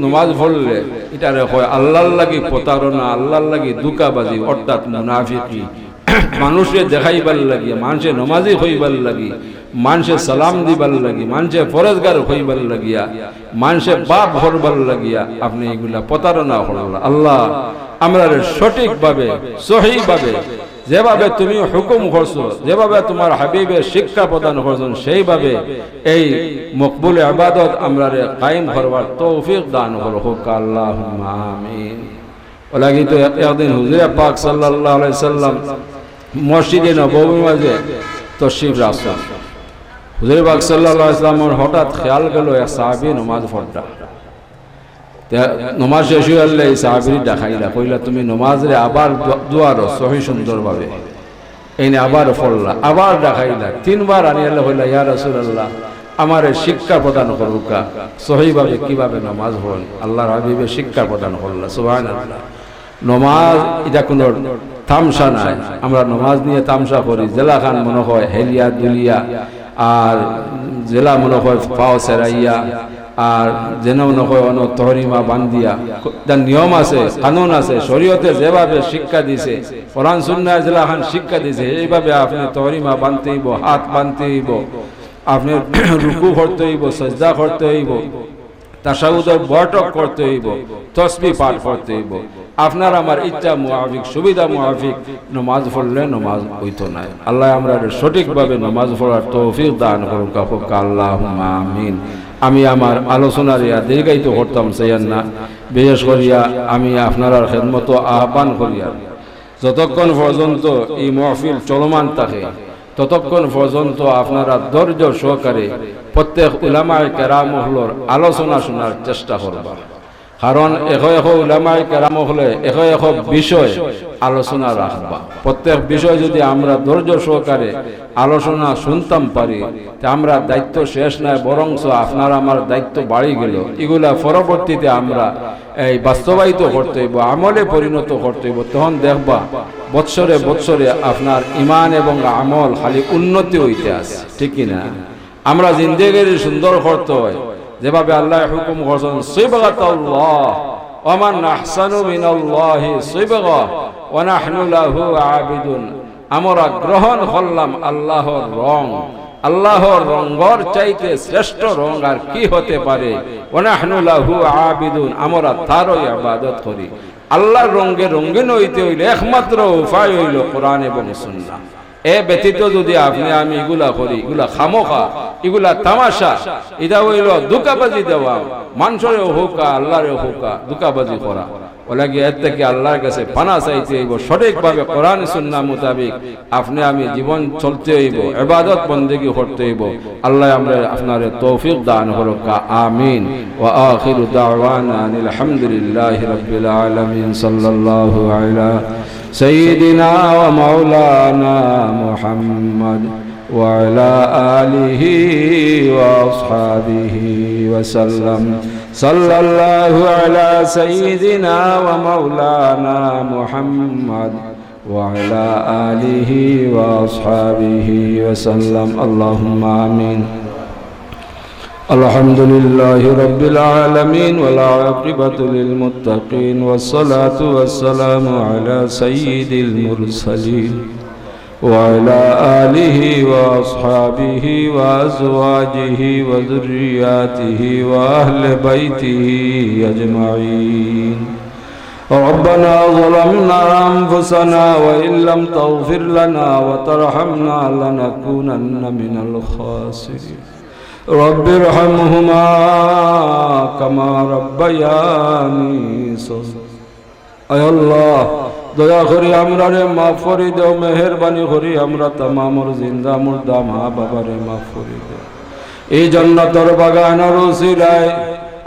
নামাজ পড়লে এটারে হয় আল্লাহর লাগি প্রতারণা, আল্লাহর লাগি দুকাবাজি, অর্থাৎ মুনাফিকি। মানুষে দেখাইবার লাগিয়া, মানুষে নমাজি হইবার লাগি, মানুষে সালাম দিবার লাগি, মানুষে ফরজগার হইবার লাগিয়া, মানুষে বাপ ভরবার লাগিয়া আপনি এগুলা প্রতারণা করলেন। আল্লাহ আমরা সঠিকভাবে সহিভাবে যেভাবে তুমি হুকুম করছো, যেভাবে তোমার হাবিবের শিক্ষা প্রদান করছেন, সেইভাবে এই মকবুল ইবাদত আমরা কায়েম করবার তৌফিক দান করো হোক আল্লাহুম্মা আমিন। ওলাকি তো একদিন হুজুর পাক সাল্লাল্লাহু আলাইহি সাল্লাম মসজিদে নববীর মাঝে তশরিফ রাখছেন। হুজুর পাক সাল্লাল্লাহু আলাইহি সাল্লামের হঠাৎ খেয়াল গেল এক সাহাবী নামাজ পড়তা। নামাজ শেষ হয়ে গেলে এই সাহাবীর দেখাইলা, কইলা তুমি নামাজে আবার দুয়ারো সহি সুন্দরভাবে, এই আবার পড়লা, আবার দেখাইলা, তিনবার আনিয়াল্লাহ কইলা, ইয়া রাসূলুল্লাহ আমার শিক্ষা প্রদান করুকা, সহিভাবে কিভাবে নামাজ হল। আল্লাহর হাবিবের শিক্ষা প্রদান করলা। সুবহানাল্লাহ। নমাজ এটা কোনো তামসা নাই। আমরা নমাজ নিয়ে তামসা করি, জেলা খান মনে হয় হেলিয়া দুলিয়া, আর জেলা মনে হয় পাও সেরাইয়া, আর যেন মনে হয় অন তহরিমা বান্দিয়া। তার নিয়ম আছে, কানুন আছে, শরীয়তে যেভাবে শিক্ষা দিছে, কোরআন সুন্নাহ জেলা খান শিক্ষা দিছে, এইভাবে আপনি তহরিমা বানতে হইব, হাত বানতে হইব, আপনি রুকু করতে হইব, সাজদা করতে হইব, তাশাহুদের বৈঠক করতে হইব, তসবিহ পাঠ করতে হইব। আপনার আমার ইচ্ছা মুআফিক সুবিধা মুআফিক নামাজ পড়লে নামাজ হইতো না। আল্লাহ আমরা সঠিকভাবে নামাজ পড়ার তৌফিক দান করুক। আল্লাহুম্মা আমিন। আমি আমার আলোচনার দীর্ঘায়িত করতাম চাইয়ান না, বিশেষ করিয়া আমি আপনার খেদমত আহ্বান করিয়া যতক্ষণ পর্যন্ত এই মাহফিল চলমান থাকে ততক্ষণ পর্যন্ত আপনারা ধৈর্য সহকারে প্রত্যেক উলামায়ে কেরাম হলোর আলোচনা শোনার চেষ্টা করবা। কারণ এখ উলামায়ে কেরাম হলে এখ বিষয় আলোচনা রাখবা। প্রত্যেক বিষয় যদি আমরা ধৈর্য সহকারে আলোচনা শুনতাম পারি, আমরা দায়িত্ব শেষ নয়, বরঞ্চ আপনার আমার দায়িত্ব বাড়ি গেল। এগুলা পরবর্তীতে আমরা এই বাস্তবায়িত করতে হইব, আমলে পরিণত করতে হইব। তখন দেখবা বৎসরে বৎসরে আপনার ইমান এবং আমল খালি উন্নতি হইতে আছে, ঠিক কিনা? আমরা জিন্দেগির সুন্দর করতে হয় যেভাবে আল্লাহ হুকুম করছেন, সিবগাতুল্লাহ ওয়া মান আহসানু মিনাল্লাহি সিবগা ওয়া নাহনু লাহু আবিদুন। আমরা গ্রহণ করলাম আল্লাহর রং, আল্লাহর রঙের চাইতে শ্রেষ্ঠ রং আর কি হতে পারে? ওয়া নাহনু লাহু আবিদুন, আমরা তারই ইবাদত করি। আল্লাহর রঙে রঙিন হইতে হইলে একমাত্র উপায় হইল কোরআন এবং সুন্নাহ। এ ব্যতীত যদি আপনি আমি এগুলা করি, এগুলা খামোখা, এগুলা তামাশা, এটা হইল দুকাবাজি দেওয়া, মানুষের হোকা আল্লাহরে হোকা দুকাবাজি করা। ওলাগে এর থেকে আল্লাহর কাছে পানা চাইতে হইব, সঠিকভাবে কোরআন সুন্নাহ মোতাবেক আপনি আমি জীবন চলতে হইব, ইবাদত বন্দেগী করতে হইব। আল্লাহ আমরা আপনার তৌফিক দান করুক। আমিন। ওয়া আখিরু দাওয়ানা আনিল হামদুলিল্লাহি রাব্বিল আলামিন। সাল্লাল্লাহু আলা সাইয়্যিদিনা ওয়া মাওলানা মুহাম্মদ ওয়া আলা আলিহি ওয়া আসহাবিহি ওয়া সাল্লাম। সাল্লাল্লাহু আলা সাইয়্যিদিনা ওয়া মাওলানা মুহাম্মদ ওয়া আলা আলিহি ওয়া আসহাবিহি ওয়া সাল্লাম। আল্লাহুম্মা আমিন। আলহামদুলিল্লাহি রাব্বিল আলামিন ওয়াল আকিবাতু লিল মুত্তাকিন ওয়াস সালাতু ওয়াস সালামু আলা সাইয়্যিদিল মুরসালিন ওয়া আলা আলিহি ওয়া আসহাবিহি ওয়া আজওয়াজিহি ওয়া যুররিয়াতিহি ওয়া আহলি বাইতিহি আজমাইন। ربنا ظلمنا أنفسنا وإن لم تغفر لنا وترحمنا لنكونن من الخاسرين رب ارحمهما كما ربياني صغيرا। আয় আল্লাহ দয়া করি আমরারে মাফ করে দাও, মেহেরবানি করি আমরা তামামর জিন্দা মুর্দা মা বাবারে মাফ করে দাও। এই জান্নাতের বাগানের উসিলায়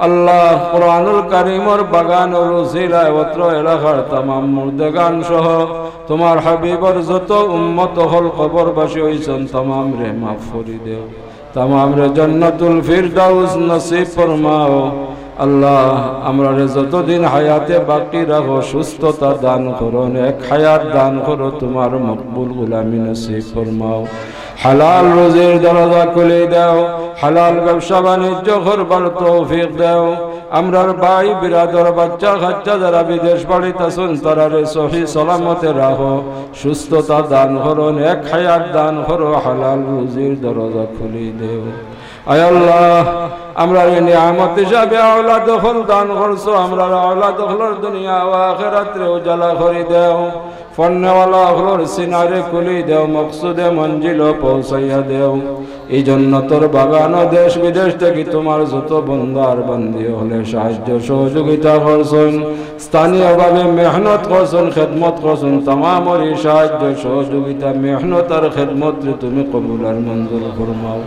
আল্লাহ কোরআনুল কারীমের বাগানের উসিলায় অত্র এলাকার তামাম মুর্দাগান সহ তোমার হাবিবর যত উম্মত হল কবরবাসী হইছেন তামাম রে মাফ করে দাও, তামাম রে জান্নাতুল ফিরদাউস নসিব ফরমাও। আল্লাহ আমরা যতদিন হায়াতে বাকি রাখো সুস্থতা দান করো, এক হায়াত দান করো, তোমার মকবুল গোলামি নসিব ফরমাও। হালাল রুজির দরজা খুলে দাও, হালাল ব্যবসা বাণিজ্য করবার তৌফিক দাও। আমরার ভাই বিরাদর বাচ্চা কাচ্চা যারা বিদেশ বাড়িতে আছেন তারারে সহি সালামতে রাখো, সুস্থতা দান করো, এক হায়াত দান করো, হালাল রুজির দরজা খুলে দেও। আয় আল্লাহ আমরা নিয়ামত হিসাবে আওলাদ হল দান করছো, আমরা আওলাদ হলর দুনিয়া ও আখিরাতে উজালা করে দেও। ফন্নেওয়ালা হলর সিনারে খুলি দেও, মকসুদে মঞ্জিল পৌঁছাইয়া দেও। এই জন্য তোর বাগান দেশ বিদেশ থেকে তোমার যত বন্দার বন্দী হলে সাহায্য সহযোগিতা করছেন, স্থানীয়ভাবে মেহনত করছেন, খেদমত করছেন, তামামরি সাহায্য সহযোগিতা মেহনত আর খেদমত তুমি কবুল আর মঞ্জুর ফরমাও।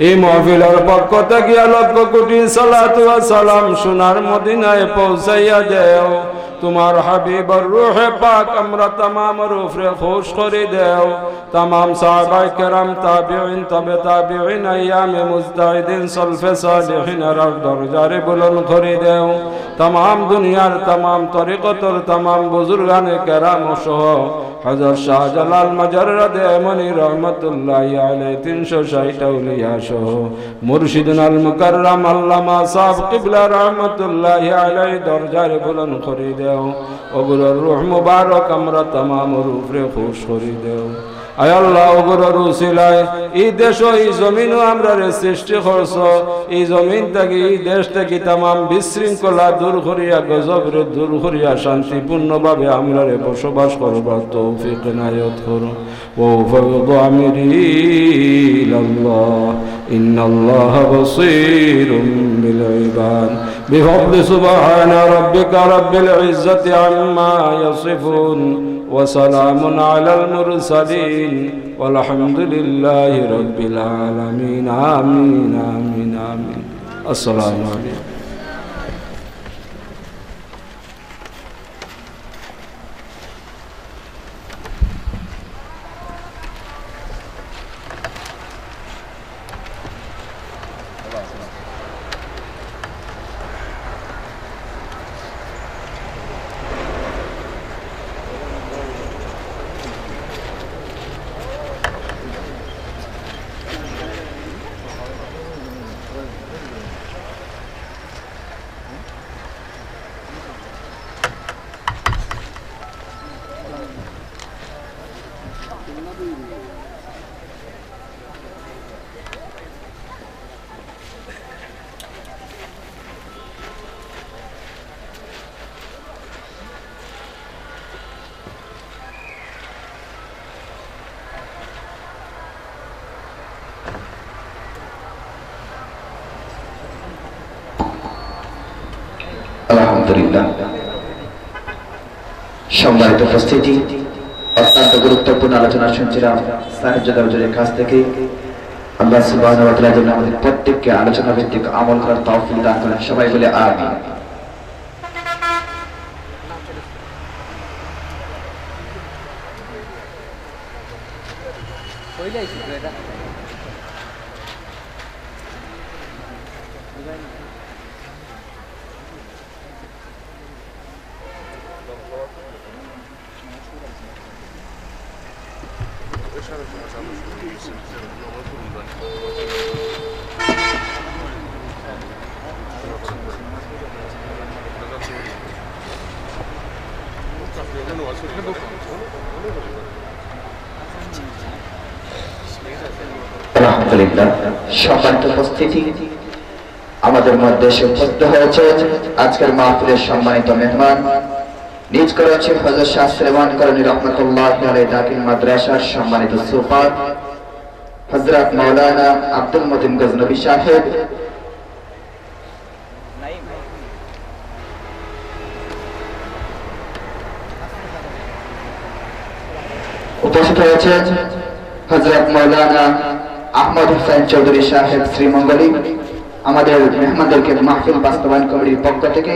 এই মাহফিলের পক্ষ থেকে লক্ষ কোটি সালাতু ওয়া সালাম সোনার মদিনায় পৌঁছাইয়া দেও। তোমার হাবিবর রূহে পাক আমরা तमाम রূফে খুশ করে দেও। तमाम সাহাবায়ে কেরাম তাবিঈন তবে তাবিঈন আইয়ামে মুজতাহিদিন সলফে সালিহিন আর দরজারে বুলন্দ করে দেও। तमाम দুনিয়ার तमाम তরিকতর तमाম বুজুর্গানে কেরাম সহ হযরত শাহজালাল মাজাররাদ এমনি রহমাতুল্লাহি আলাইহি 360 আউলিয়া সহ মুর্শিদুল মুকাররম আল্লামা সাহেব কিবলা রহমাতুল্লাহি আলাইহি দরজারে বুলন্দ করে দেও। ওগুলোর রূহ মুবারক আমরা तमाम রূফে খুশ করে দেও। আয় আল্লাহ ওগরের উসিলায় এই দেশ এই জমিনও আমরা সৃষ্টি করছ এই জমিন থেকে এই দেশ থেকে তামাম বিশৃঙ্খলা দূর করিয়া গজবরে দূর করিয়া শান্তিপূর্ণভাবে আমরা বসবাস করবার তৌফিক নায়াত করো ও ফাওয়াদু আমরি ইলাল্লাহ ইন্নাল্লাহা বাসীরুম বিল ইবাদ বিফদলি সুবহানা রাব্বিকা রাব্বিল ইজ্জাতি আম্মা ইয়াসিফুন وسلام على المرسلين والحمد لله رب العالمين آمين آمين آمين السلام عليكم আলহামদুলিল্লাহ। সম্মানিত উপস্থিতি, অত্যন্ত গুরুত্বপূর্ণ আলোচনা শুনছিলাম সাহেবজাদা হুজুরের কাছ থেকে। আল্লাহ সুবহানাহু ওয়া তাআলা যেন আমাদের প্রত্যেককে আলোচনা ভিত্তিক আমল করার তৌফিক দান করেন, সবাই বলে আমিন। আলহামদুলিল্লাহ। সম্মানিত উপস্থিতি, আমাদের মধ্যে উপস্থিত হয়েছে আজকের মাহফিলের সম্মানিত মেহমান, নিজ করেছে হযরত শাহ সুলেমান করণী রাহমাতুল্লাহি আলাইহি দাখিল মাদ্রাসার সম্মানিত সুপার হযরত মাওলানা আব্দুল মতিন গজনবী সাহেব, উপস্থিত হয়েছে হযরত মাওলানা আহমদ হুসাইন চৌধুরী সাহেব শ্রীমঙ্গলী। আমাদের মেহমানদেরকে মাহফিল বাস্তবায়ন কমিটির পক্ষ থেকে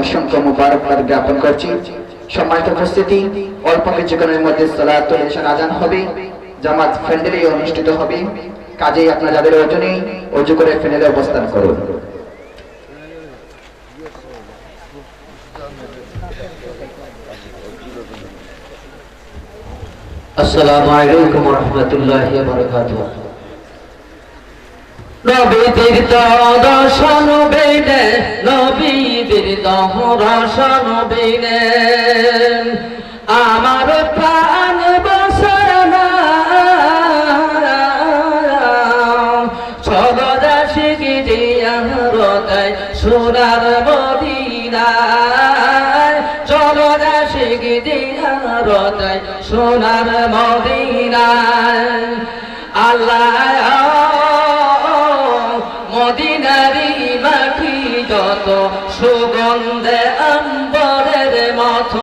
অসংখ্য মুবারকবাদ জ্ঞাপন করছি। সম্মানিত উপস্থিতি, অল্প কিছুক্ষণের মধ্যে সালাতুল ইশার আজান হবে, জামাত প্যান্ডেলে অনুষ্ঠিত হবে। কাজেই আপনারা যাদের ওজনে ওযু করে প্যান্ডেলে অবস্থান করুন। আসসালামু আলাইকুম ওয়া রাহমাতুল্লাহি ওয়া বারাকাতুহু। নবীর দর্শন বেদে, নবীর দর্শন বেদে আমার প্রাণ বসনা সদাশি গিয়া হৃদয় সোনার মদিনায়, জলদাশি গিয়া হৃদয় সোনার মদিনায়। আল্লাহ